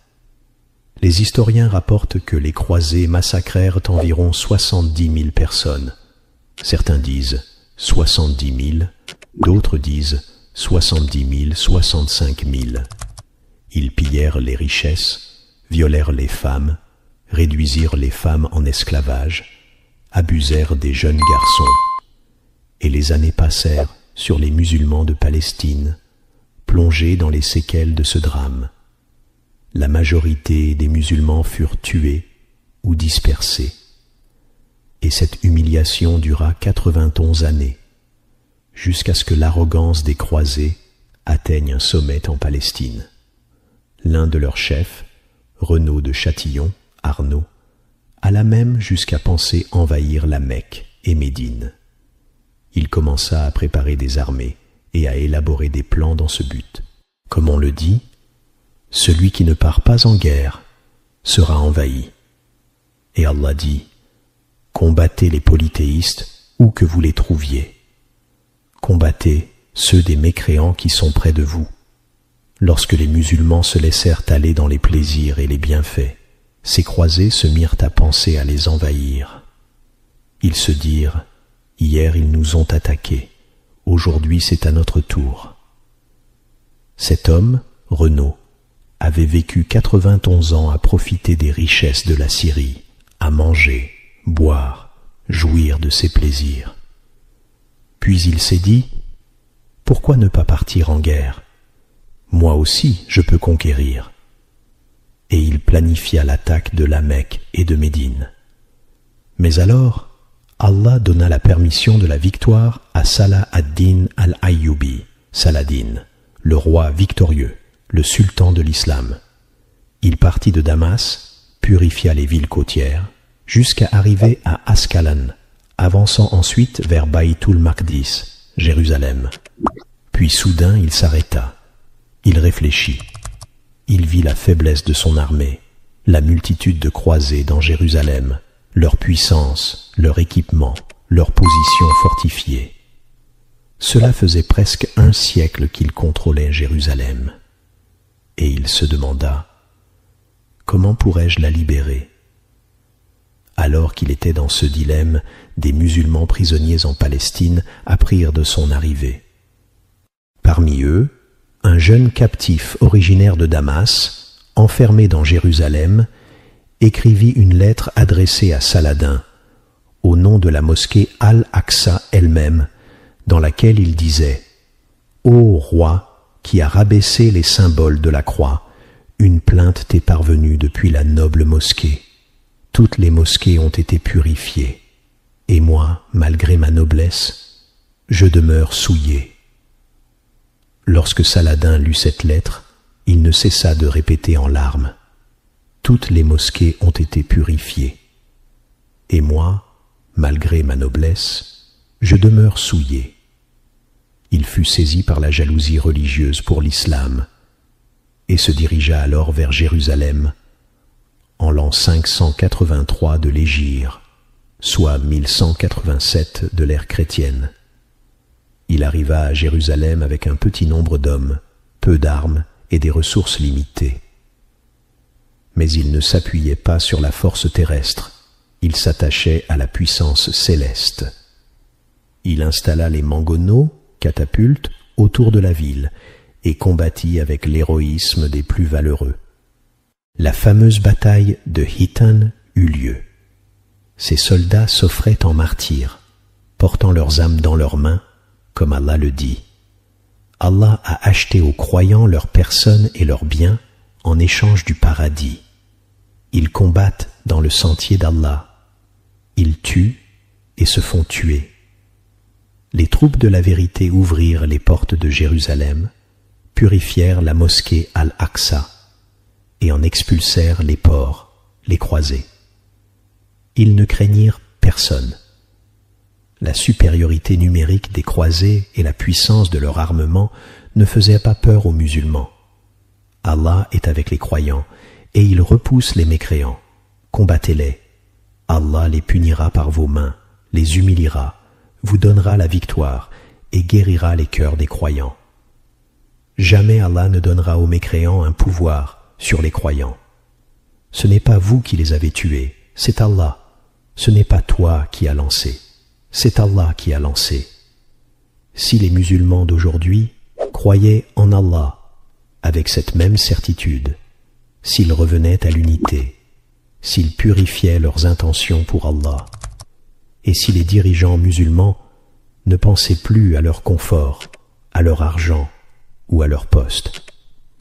Les historiens rapportent que les croisés massacrèrent environ 70 000 personnes. Certains disent 70 000, d'autres disent 70 000, 65 000. Ils pillèrent les richesses, violèrent les femmes, réduisirent les femmes en esclavage, abusèrent des jeunes garçons. Et les années passèrent sur les musulmans de Palestine, plongés dans les séquelles de ce drame. La majorité des musulmans furent tués ou dispersés. Et cette humiliation dura 91 années, jusqu'à ce que l'arrogance des croisés atteigne un sommet en Palestine. L'un de leurs chefs, Renaud de Châtillon, Arnaud, alla même jusqu'à penser envahir la Mecque et Médine. Il commença à préparer des armées et à élaborer des plans dans ce but. Comme on le dit, celui qui ne part pas en guerre sera envahi. Et Allah dit, combattez les polythéistes où que vous les trouviez. Combattez ceux des mécréants qui sont près de vous. Lorsque les musulmans se laissèrent aller dans les plaisirs et les bienfaits, ces croisés se mirent à penser à les envahir. Ils se dirent, hier ils nous ont attaqués, aujourd'hui c'est à notre tour. Cet homme, Renaud, avait vécu 91 ans à profiter des richesses de la Syrie, à manger, boire, jouir de ses plaisirs. Puis il s'est dit, pourquoi ne pas partir en guerre? Moi aussi je peux conquérir. Et il planifia l'attaque de la Mecque et de Médine. Mais alors, Allah donna la permission de la victoire à Salah ad-Din al-Ayyubi, Saladin, le roi victorieux, le sultan de l'islam. Il partit de Damas, purifia les villes côtières, jusqu'à arriver à Ascalon, avançant ensuite vers Baïtul Maqdis, Jérusalem. Puis soudain il s'arrêta. Il réfléchit. Il vit la faiblesse de son armée, la multitude de croisés dans Jérusalem, leur puissance, leur équipement, leur position fortifiée. Cela faisait presque un siècle qu'il contrôlait Jérusalem. Et il se demanda, comment pourrais-je la libérer? Alors qu'il était dans ce dilemme, des musulmans prisonniers en Palestine apprirent de son arrivée. Parmi eux, un jeune captif originaire de Damas, enfermé dans Jérusalem, écrivit une lettre adressée à Saladin, au nom de la mosquée Al-Aqsa elle-même, dans laquelle il disait « Ô roi qui a rabaissé les symboles de la croix, une plainte t'est parvenue depuis la noble mosquée. Toutes les mosquées ont été purifiées, et moi, malgré ma noblesse, je demeure souillé. » Lorsque Saladin lut cette lettre, il ne cessa de répéter en larmes « Toutes les mosquées ont été purifiées, et moi, malgré ma noblesse, je demeure souillé. » Il fut saisi par la jalousie religieuse pour l'islam et se dirigea alors vers Jérusalem en l'an 583 de l'Hégire, soit 1187 de l'ère chrétienne. Il arriva à Jérusalem avec un petit nombre d'hommes, peu d'armes et des ressources limitées. Mais il ne s'appuyait pas sur la force terrestre, il s'attachait à la puissance céleste. Il installa les mangonneaux, catapultes, autour de la ville et combattit avec l'héroïsme des plus valeureux. La fameuse bataille de Hittan eut lieu. Ces soldats s'offraient en martyrs, portant leurs âmes dans leurs mains, comme Allah le dit. Allah a acheté aux croyants leurs personnes et leurs biens en échange du paradis. Ils combattent dans le sentier d'Allah. Ils tuent et se font tuer. Les troupes de la vérité ouvrirent les portes de Jérusalem, purifièrent la mosquée Al-Aqsa et en expulsèrent les porcs, les croisés. Ils ne craignirent personne. La supériorité numérique des croisés et la puissance de leur armement ne faisaient pas peur aux musulmans. Allah est avec les croyants et il repousse les mécréants. Combattez-les. Allah les punira par vos mains, les humiliera, vous donnera la victoire et guérira les cœurs des croyants. Jamais Allah ne donnera aux mécréants un pouvoir sur les croyants. Ce n'est pas vous qui les avez tués, c'est Allah. Ce n'est pas toi qui as lancé, c'est Allah qui a lancé. Si les musulmans d'aujourd'hui croyaient en Allah avec cette même certitude, s'ils revenaient à l'unité, s'ils purifiaient leurs intentions pour Allah, et si les dirigeants musulmans ne pensaient plus à leur confort, à leur argent ou à leur poste,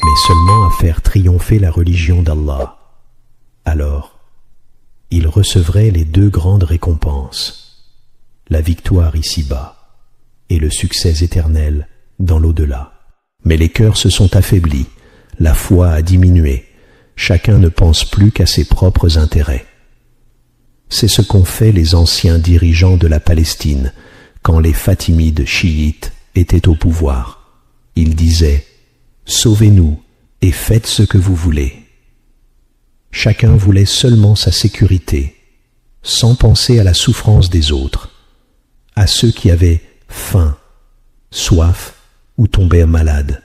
mais seulement à faire triompher la religion d'Allah, alors ils recevraient les deux grandes récompenses, la victoire ici-bas et le succès éternel dans l'au-delà. Mais les cœurs se sont affaiblis, la foi a diminué, chacun ne pense plus qu'à ses propres intérêts. C'est ce qu'ont fait les anciens dirigeants de la Palestine quand les Fatimides chiites étaient au pouvoir. Ils disaient « Sauvez-nous et faites ce que vous voulez ». Chacun voulait seulement sa sécurité, sans penser à la souffrance des autres, à ceux qui avaient faim, soif ou tombaient malades.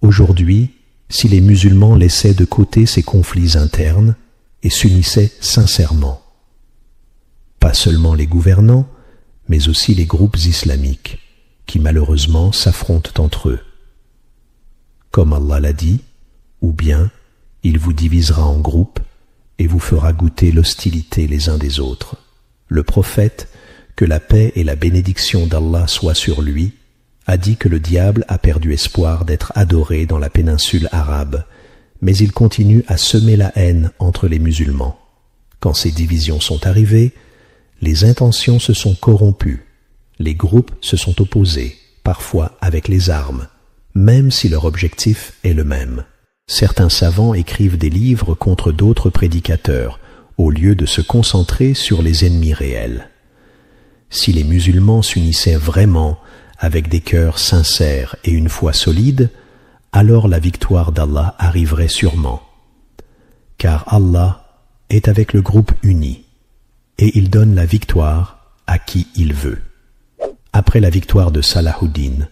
Aujourd'hui, si les musulmans laissaient de côté ces conflits internes et s'unissaient sincèrement, pas seulement les gouvernants, mais aussi les groupes islamiques, qui malheureusement s'affrontent entre eux. Comme Allah l'a dit, ou bien il vous divisera en groupes et vous fera goûter l'hostilité les uns des autres. Le prophète, que la paix et la bénédiction d'Allah soient sur lui, a dit que le diable a perdu espoir d'être adoré dans la péninsule arabe, mais il continue à semer la haine entre les musulmans. Quand ces divisions sont arrivées, les intentions se sont corrompues, les groupes se sont opposés, parfois avec les armes, même si leur objectif est le même. Certains savants écrivent des livres contre d'autres prédicateurs, au lieu de se concentrer sur les ennemis réels. Si les musulmans s'unissaient vraiment avec des cœurs sincères et une foi solide, alors la victoire d'Allah arriverait sûrement. Car Allah est avec le groupe uni, et il donne la victoire à qui il veut. Après la victoire de Salahuddin,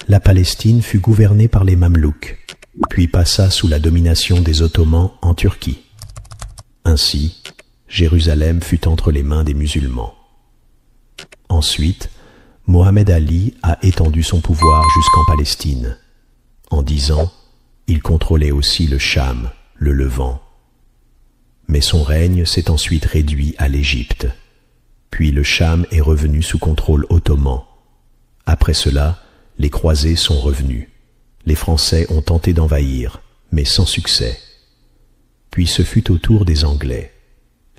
la Palestine fut gouvernée par les Mamelouks, puis passa sous la domination des Ottomans en Turquie. Ainsi, Jérusalem fut entre les mains des musulmans. Ensuite, Mohammed Ali a étendu son pouvoir jusqu'en Palestine. En 10 ans, il contrôlait aussi le Cham, le Levant. Mais son règne s'est ensuite réduit à l'Égypte. Puis le Cham est revenu sous contrôle ottoman. Après cela, les croisés sont revenus. Les Français ont tenté d'envahir, mais sans succès. Puis ce fut au tour des Anglais.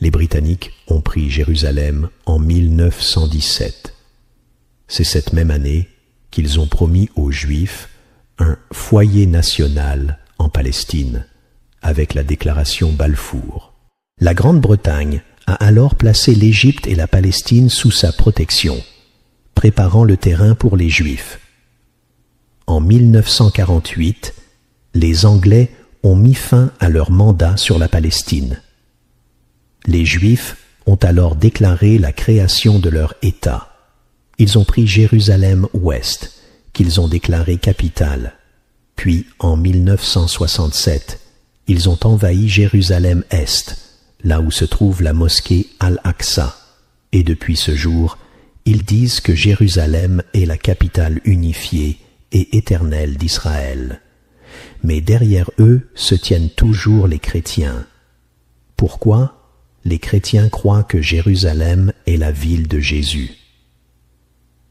Les Britanniques ont pris Jérusalem en 1917. C'est cette même année qu'ils ont promis aux Juifs un foyer national en Palestine, avec la déclaration Balfour. La Grande-Bretagne a alors placé l'Égypte et la Palestine sous sa protection, préparant le terrain pour les Juifs. En 1948, les Anglais ont mis fin à leur mandat sur la Palestine. Les Juifs ont alors déclaré la création de leur État. Ils ont pris Jérusalem-Ouest, qu'ils ont déclaré capitale. Puis, en 1967, ils ont envahi Jérusalem-Est, là où se trouve la mosquée Al-Aqsa. Et depuis ce jour, ils disent que Jérusalem est la capitale unifiée et éternelle d'Israël. Mais derrière eux se tiennent toujours les chrétiens. Pourquoi? Les chrétiens croient que Jérusalem est la ville de Jésus.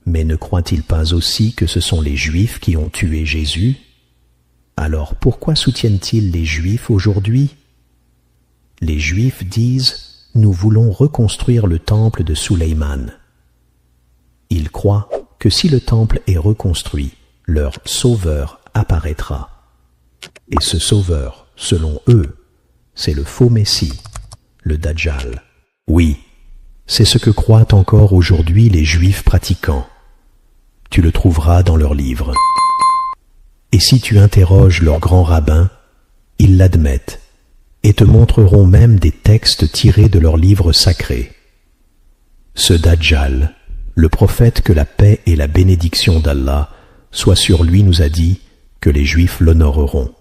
Mais ne croient-ils pas aussi que ce sont les Juifs qui ont tué Jésus? Alors pourquoi soutiennent-ils les Juifs aujourd'hui? Les Juifs disent « Nous voulons reconstruire le temple de Suleiman ». Ils croient que si le temple est reconstruit, leur sauveur apparaîtra. Et ce sauveur, selon eux, c'est le faux Messie, le Dajjal. Oui, c'est ce que croient encore aujourd'hui les Juifs pratiquants. Tu le trouveras dans leurs livres. Et si tu interroges leurs grands rabbins, ils l'admettent et te montreront même des textes tirés de leurs livres sacrés. Ce Dajjal, le prophète que la paix et la bénédiction d'Allah soient sur lui, nous a dit que les Juifs l'honoreront.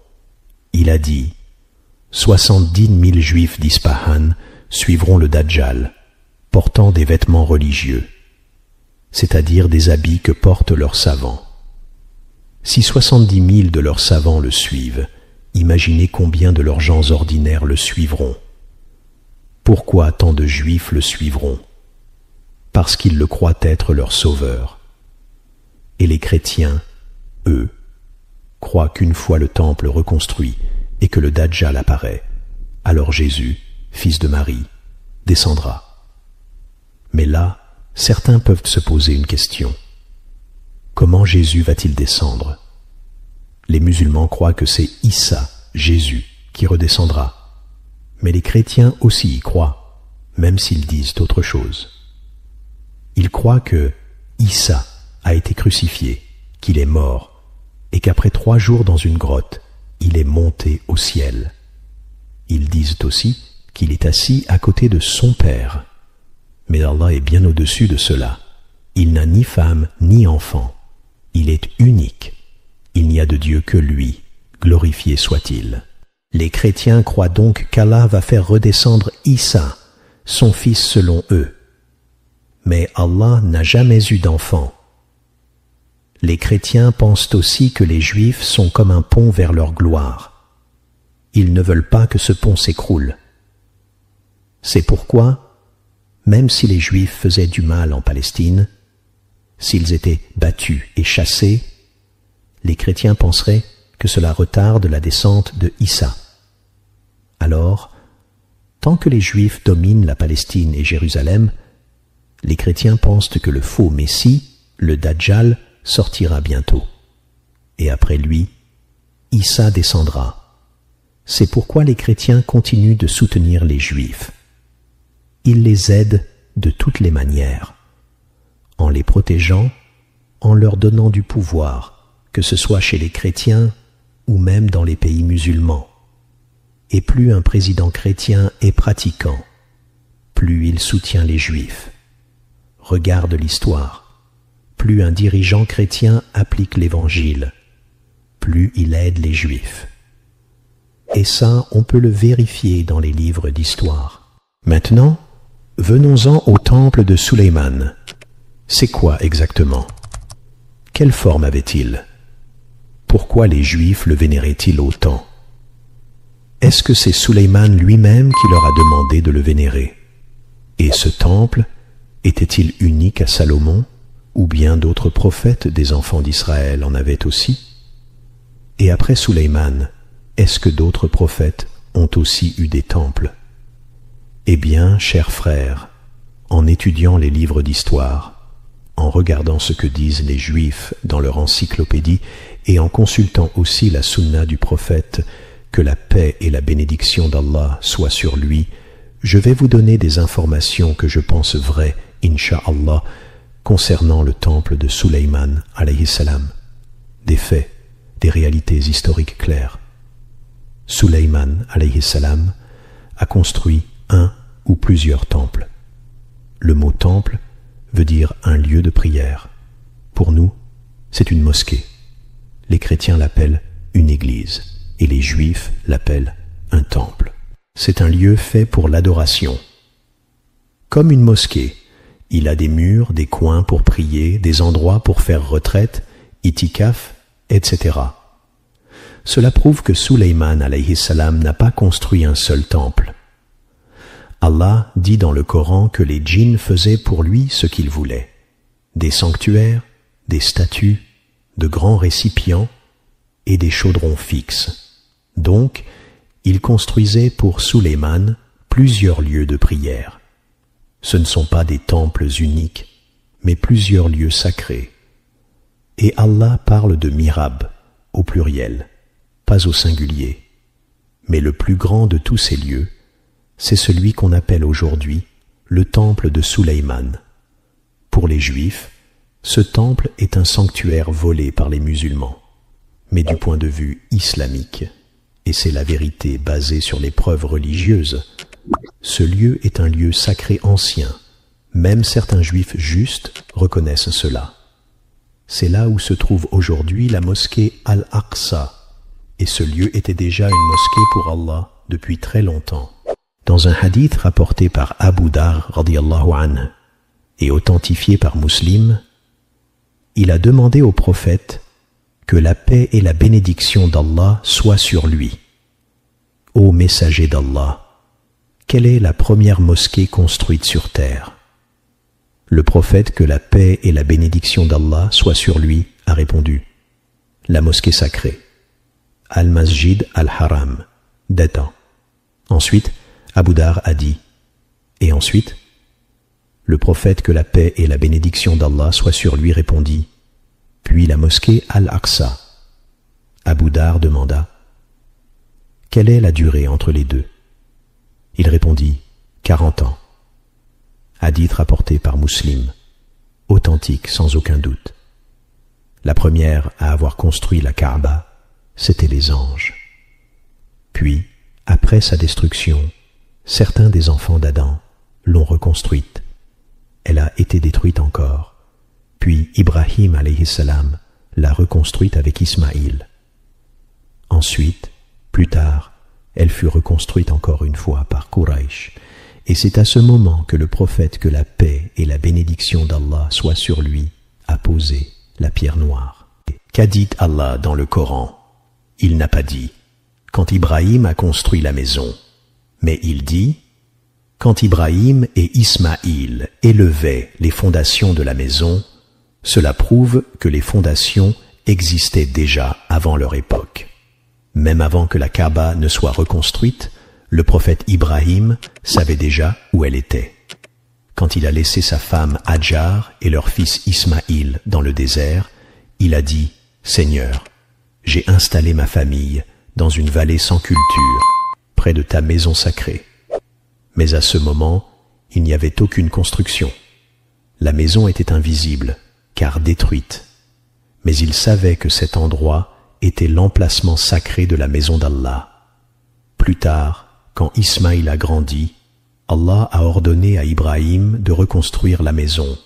Il a dit « 70 000 Juifs d'Ispahan suivront le Dajjal, portant des vêtements religieux, c'est-à-dire des habits que portent leurs savants. Si 70 000 de leurs savants le suivent, imaginez combien de leurs gens ordinaires le suivront. Pourquoi tant de Juifs le suivront? Parce qu'ils le croient être leur sauveur. Et les chrétiens, eux, croient qu'une fois le temple reconstruit et que le Dajjal apparaît, alors Jésus, fils de Marie, descendra. Mais là, certains peuvent se poser une question. Comment Jésus va-t-il descendre? Les musulmans croient que c'est Issa, Jésus, qui redescendra. Mais les chrétiens aussi y croient, même s'ils disent autre chose. Ils croient que Issa a été crucifié, qu'il est mort, et qu'après 3 jours dans une grotte, il est monté au ciel. Ils disent aussi qu'il est assis à côté de son Père. Mais Allah est bien au-dessus de cela. Il n'a ni femme ni enfant. Il est unique. Il n'y a de Dieu que lui, glorifié soit-il. Les chrétiens croient donc qu'Allah va faire redescendre Issa, son fils selon eux. Mais Allah n'a jamais eu d'enfant. Les chrétiens pensent aussi que les Juifs sont comme un pont vers leur gloire. Ils ne veulent pas que ce pont s'écroule. C'est pourquoi, même si les Juifs faisaient du mal en Palestine, s'ils étaient battus et chassés, les chrétiens penseraient que cela retarde la descente de Issa. Alors, tant que les Juifs dominent la Palestine et Jérusalem, les chrétiens pensent que le faux Messie, le Dajjal, sortira bientôt. Et après lui, Issa descendra. C'est pourquoi les chrétiens continuent de soutenir les Juifs. Ils les aident de toutes les manières, en les protégeant, en leur donnant du pouvoir, que ce soit chez les chrétiens ou même dans les pays musulmans. Et plus un président chrétien est pratiquant, plus il soutient les Juifs. regarde l'histoire. Plus un dirigeant chrétien applique l'Évangile, plus il aide les Juifs. Et ça, on peut le vérifier dans les livres d'histoire. Maintenant, venons-en au temple de Sulayman. C'est quoi exactement? Quelle forme avait-il? Pourquoi les Juifs le vénéraient-ils autant? Est-ce que c'est Sulayman lui-même qui leur a demandé de le vénérer? Et ce temple était-il unique à Salomon, ou bien d'autres prophètes des enfants d'Israël en avaient aussi? Et après Sulayman, est-ce que d'autres prophètes ont aussi eu des temples? Eh bien, chers frères, en étudiant les livres d'histoire, en regardant ce que disent les Juifs dans leur encyclopédie et en consultant aussi la sunna du prophète, que la paix et la bénédiction d'Allah soient sur lui, je vais vous donner des informations que je pense vraies, incha'Allah, concernant le temple de Sulayman, alayhi salam. Des faits, des réalités historiques claires. Sulayman, alayhi salam, a construit un ou plusieurs temples. Le mot temple veut dire un lieu de prière. Pour nous, c'est une mosquée. Les chrétiens l'appellent une église et les juifs l'appellent un temple. C'est un lieu fait pour l'adoration. Comme une mosquée, il a des murs, des coins pour prier, des endroits pour faire retraite, itikaf, etc. Cela prouve que Sulayman alayhi salam n'a pas construit un seul temple. Allah dit dans le Coran que les djinns faisaient pour lui ce qu'ils voulaient. Des sanctuaires, des statues, de grands récipients et des chaudrons fixes. Donc, il construisait pour Sulayman plusieurs lieux de prière. Ce ne sont pas des temples uniques, mais plusieurs lieux sacrés. Et Allah parle de mihrab, au pluriel, pas au singulier. Mais le plus grand de tous ces lieux, c'est celui qu'on appelle aujourd'hui le temple de Sulayman. Pour les Juifs, ce temple est un sanctuaire volé par les musulmans. Mais du point de vue islamique, et c'est la vérité basée sur les preuves religieuses, ce lieu est un lieu sacré ancien. Même certains Juifs justes reconnaissent cela. C'est là où se trouve aujourd'hui la mosquée Al-Aqsa, et ce lieu était déjà une mosquée pour Allah depuis très longtemps. Dans un hadith rapporté par Abu Dar radiyallahu anhu et authentifié par Muslim, il a demandé au prophète que la paix et la bénédiction d'Allah soient sur lui. Ô messager d'Allah, quelle est la première mosquée construite sur terre? Le prophète, que la paix et la bénédiction d'Allah soient sur lui, a répondu: la mosquée sacrée, Al-Masjid Al-Haram, d'Atan. Ensuite, Abu Dar a dit: et ensuite? Le prophète, que la paix et la bénédiction d'Allah soient sur lui, répondit: puis la mosquée Al-Aqsa. Abu Dar demanda: quelle est la durée entre les deux? Il répondit: 40 ans. Hadith rapporté par Muslim, authentique sans aucun doute. La première à avoir construit la Kaaba, c'étaient les anges. Puis, après sa destruction, certains des enfants d'Adam l'ont reconstruite. Elle a été détruite encore. Puis Ibrahim alayhi salam l'a reconstruite avec Ismaïl. Ensuite, plus tard, elle fut reconstruite encore une fois par Quraysh. Et c'est à ce moment que le prophète, que la paix et la bénédiction d'Allah soient sur lui, a posé la pierre noire. Qu'a dit Allah dans le Coran? Il n'a pas dit « quand Ibrahim a construit la maison », mais il dit « quand Ibrahim et Ismaïl élevaient les fondations de la maison », cela prouve que les fondations existaient déjà avant leur époque. Même avant que la Kaaba ne soit reconstruite, le prophète Ibrahim savait déjà où elle était. Quand il a laissé sa femme Hajar et leur fils Ismaïl dans le désert, il a dit « Seigneur, j'ai installé ma famille dans une vallée sans culture, près de ta maison sacrée. » Mais à ce moment, il n'y avait aucune construction. La maison était invisible, car détruite. Mais il savait que cet endroit était l'emplacement sacré de la maison d'Allah. Plus tard, quand Ismaïl a grandi, Allah a ordonné à Ibrahim de reconstruire la maison,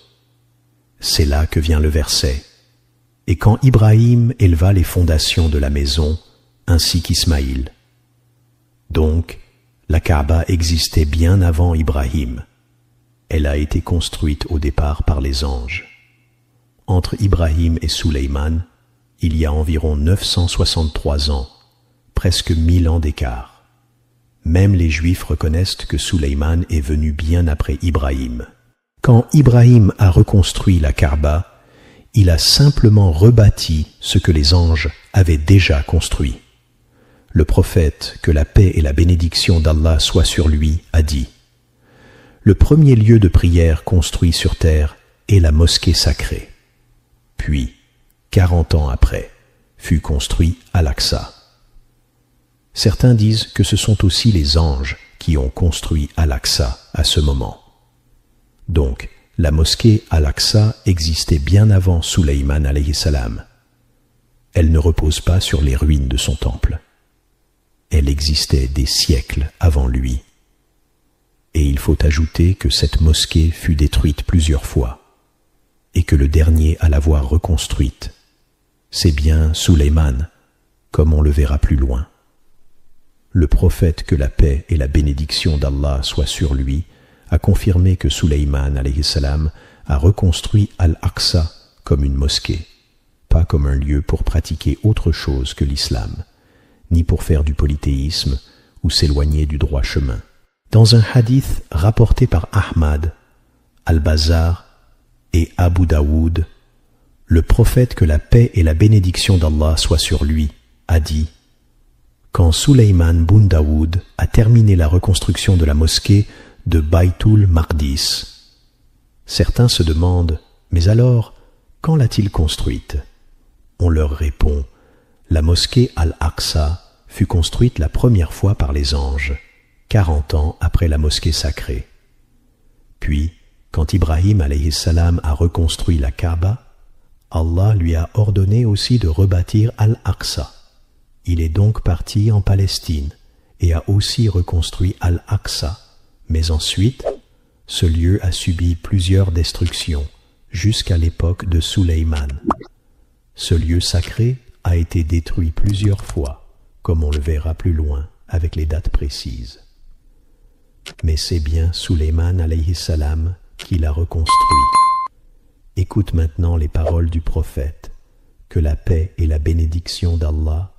C'est là que vient le verset. Et quand Ibrahim éleva les fondations de la maison, ainsi qu'Ismaïl. Donc, la Kaaba existait bien avant Ibrahim. Elle a été construite au départ par les anges. Entre Ibrahim et Suleyman, il y a environ 963 ans, presque 1000 ans d'écart. Même les Juifs reconnaissent que Suleyman est venu bien après Ibrahim. Quand Ibrahim a reconstruit la Kaaba, il a simplement rebâti ce que les anges avaient déjà construit. Le prophète, que la paix et la bénédiction d'Allah soient sur lui, a dit « Le premier lieu de prière construit sur terre est la mosquée sacrée. Puis, 40 ans après, fut construit Al-Aqsa. » Certains disent que ce sont aussi les anges qui ont construit Al-Aqsa à ce moment. Donc, la mosquée Al-Aqsa existait bien avant Suleyman alayhi salam. Elle ne repose pas sur les ruines de son temple. Elle existait des siècles avant lui. Et il faut ajouter que cette mosquée fut détruite plusieurs fois, et que le dernier à l'avoir reconstruite, c'est bien Suleyman, comme on le verra plus loin. Le prophète, que la paix et la bénédiction d'Allah soient sur lui, a confirmé que Suleyman alayhi salam a reconstruit Al-Aqsa comme une mosquée, pas comme un lieu pour pratiquer autre chose que l'islam, ni pour faire du polythéisme ou s'éloigner du droit chemin. Dans un hadith rapporté par Ahmad, Al-Bazar et Abu Daoud, le prophète, que la paix et la bénédiction d'Allah soient sur lui, a dit « Quand Suleyman bun Daoud a terminé la reconstruction de la mosquée de Baytul Maqdis, certains se demandent « Mais alors, quand l'a-t-il construite ?» On leur répond « La mosquée Al-Aqsa fut construite la première fois par les anges, 40 ans après la mosquée sacrée. Puis, quand Ibrahim alayhi salam a reconstruit la Kaaba, Allah lui a ordonné aussi de rebâtir Al-Aqsa. Il est donc parti en Palestine et a aussi reconstruit Al-Aqsa. Mais ensuite, ce lieu a subi plusieurs destructions jusqu'à l'époque de Suleyman. Ce lieu sacré a été détruit plusieurs fois, comme on le verra plus loin avec les dates précises. Mais c'est bien Suleyman alayhi salam qui l'a reconstruit. Écoute maintenant les paroles du prophète, que la paix et la bénédiction d'Allah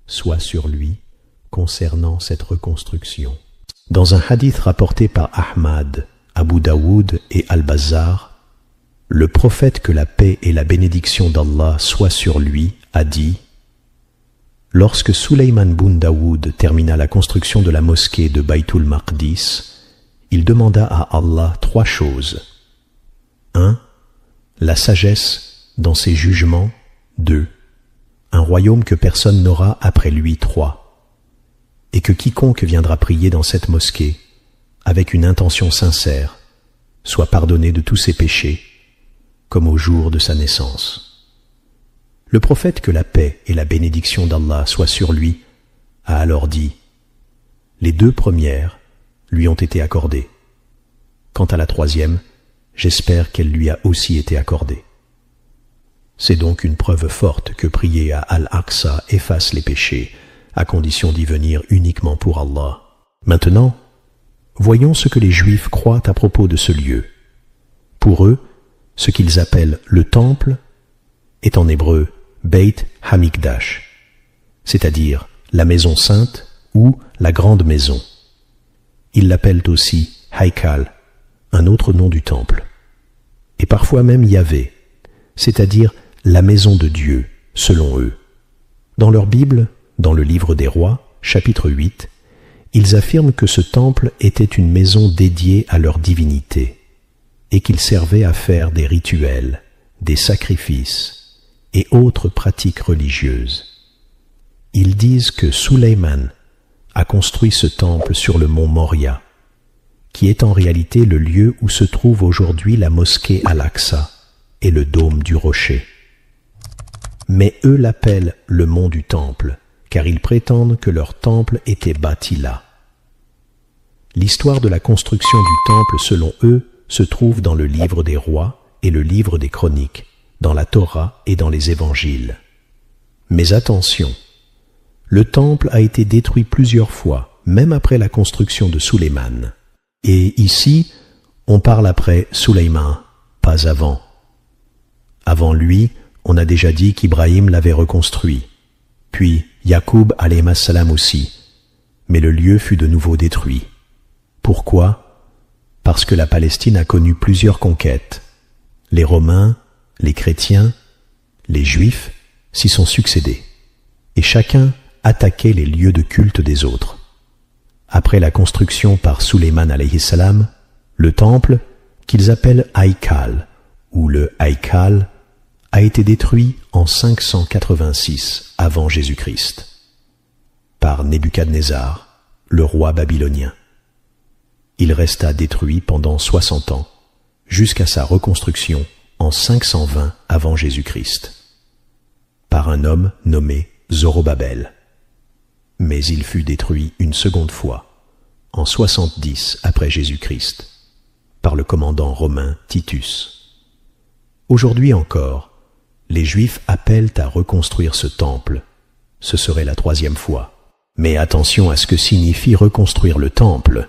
soient sur lui concernant cette reconstruction. Dans un hadith rapporté par Ahmad, Abu Daoud et Al-Bazar, le prophète, que la paix et la bénédiction d'Allah soient sur lui, a dit « Lorsque Suleyman bun Daoud termina la construction de la mosquée de Baytul Maqdis, il demanda à Allah 3 choses. 1. La sagesse dans ses jugements. 2. Un royaume que personne n'aura après lui. 3. Et que quiconque viendra prier dans cette mosquée, avec une intention sincère, soit pardonné de tous ses péchés, comme au jour de sa naissance. » Le prophète, que la paix et la bénédiction d'Allah soient sur lui, a alors dit « Les 2 premières lui ont été accordées. Quant à la 3e, j'espère qu'elle lui a aussi été accordée. » C'est donc une preuve forte que prier à Al-Aqsa efface les péchés, à condition d'y venir uniquement pour Allah. Maintenant, voyons ce que les Juifs croient à propos de ce lieu. Pour eux, ce qu'ils appellent le temple est en hébreu Beit Hamikdash, c'est-à-dire la maison sainte ou la grande maison. Ils l'appellent aussi Haikal, un autre nom du temple, et parfois même Yahvé, c'est-à-dire la maison de Dieu, selon eux. Dans leur Bible, dans le livre des Rois, chapitre 8, ils affirment que ce temple était une maison dédiée à leur divinité et qu'il servait à faire des rituels, des sacrifices et autres pratiques religieuses. Ils disent que Suleyman a construit ce temple sur le mont Moria, qui est en réalité le lieu où se trouve aujourd'hui la mosquée Al-Aqsa et le dôme du rocher. Mais eux l'appellent le mont du temple, car ils prétendent que leur temple était bâti là. L'histoire de la construction du temple, selon eux, se trouve dans le livre des Rois, et le livre des Chroniques, dans la Torah et dans les Évangiles. Mais attention, le temple a été détruit plusieurs fois, même après la construction de Sulayman. Et ici, on parle après Sulayman, pas avant. Avant lui, on a déjà dit qu'Ibrahim l'avait reconstruit, puis Yacoub alayhi salam aussi, mais le lieu fut de nouveau détruit. Pourquoi ? Parce que la Palestine a connu plusieurs conquêtes. Les Romains, les chrétiens, les Juifs s'y sont succédés, et chacun attaquait les lieux de culte des autres. Après la construction par Sulayman alayhi salam, le temple, qu'ils appellent Haïkal, ou le Haïkal, a été détruit en 586 avant Jésus-Christ, par Nebuchadnezzar, le roi babylonien. Il resta détruit pendant 60 ans, jusqu'à sa reconstruction en 520 avant Jésus-Christ, par un homme nommé Zorobabel. Mais il fut détruit une seconde fois, en 70 après Jésus-Christ, par le commandant romain Titus. Aujourd'hui encore, les Juifs appellent à reconstruire ce temple. Ce serait la 3e fois. Mais attention à ce que signifie reconstruire le temple.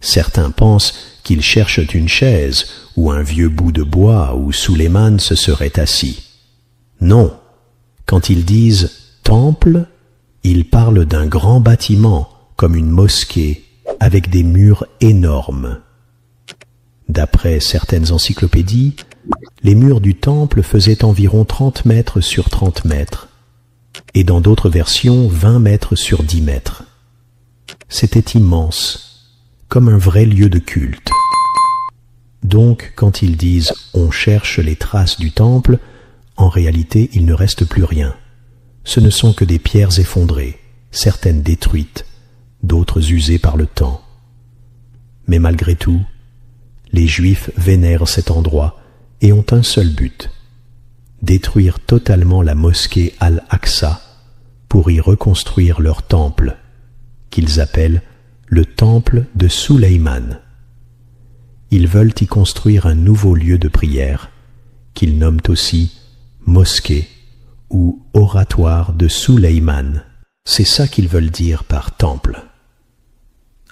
Certains pensent qu'ils cherchent une chaise ou un vieux bout de bois où Sulayman se serait assis. Non, quand ils disent « temple », ils parlent d'un grand bâtiment, comme une mosquée, avec des murs énormes. D'après certaines encyclopédies, les murs du temple faisaient environ 30 mètres sur 30 mètres, et dans d'autres versions 20 mètres sur 10 mètres. C'était immense, comme un vrai lieu de culte. Donc, quand ils disent « on cherche les traces du temple », en réalité, il ne reste plus rien. Ce ne sont que des pierres effondrées, certaines détruites, d'autres usées par le temps. Mais malgré tout, les Juifs vénèrent cet endroit et ont un seul but, détruire totalement la mosquée Al-Aqsa pour y reconstruire leur temple, qu'ils appellent le temple de Sulayman. Ils veulent y construire un nouveau lieu de prière, qu'ils nomment aussi mosquée ou oratoire de Sulayman. C'est ça qu'ils veulent dire par temple.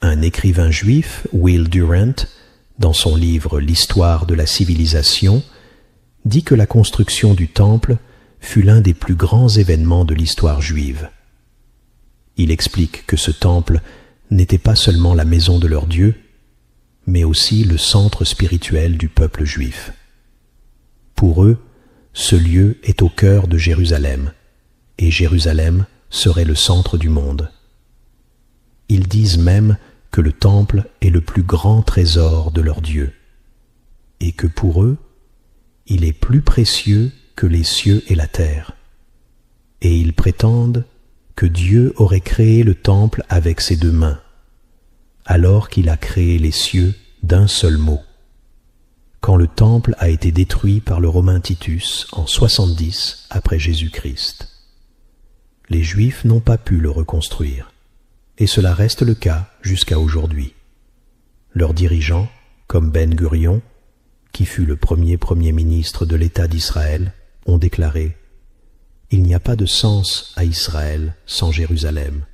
Un écrivain juif, Will Durant, dans son livre « L'histoire de la civilisation », dit que la construction du temple fut l'un des plus grands événements de l'histoire juive. Il explique que ce temple n'était pas seulement la maison de leur Dieu, mais aussi le centre spirituel du peuple juif. Pour eux, ce lieu est au cœur de Jérusalem, et Jérusalem serait le centre du monde. Ils disent même que le temple est le plus grand trésor de leur Dieu, et que pour eux, il est plus précieux que les cieux et la terre. Et ils prétendent que Dieu aurait créé le temple avec ses 2 mains, alors qu'il a créé les cieux d'un seul mot. Quand le temple a été détruit par le Romain Titus en 70 après Jésus-Christ. Les Juifs n'ont pas pu le reconstruire, et cela reste le cas jusqu'à aujourd'hui. Leurs dirigeants, comme Ben Gurion, qui fut le premier ministre de l'État d'Israël, ont déclaré « Il n'y a pas de sens à Israël sans Jérusalem,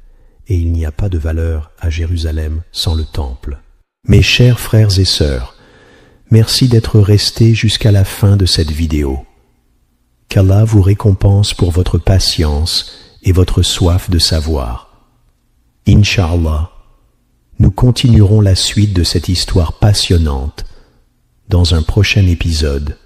et il n'y a pas de valeur à Jérusalem sans le temple. » Mes chers frères et sœurs, merci d'être restés jusqu'à la fin de cette vidéo. Qu'Allah vous récompense pour votre patience et votre soif de savoir. Inch'Allah, nous continuerons la suite de cette histoire passionnante dans un prochain épisode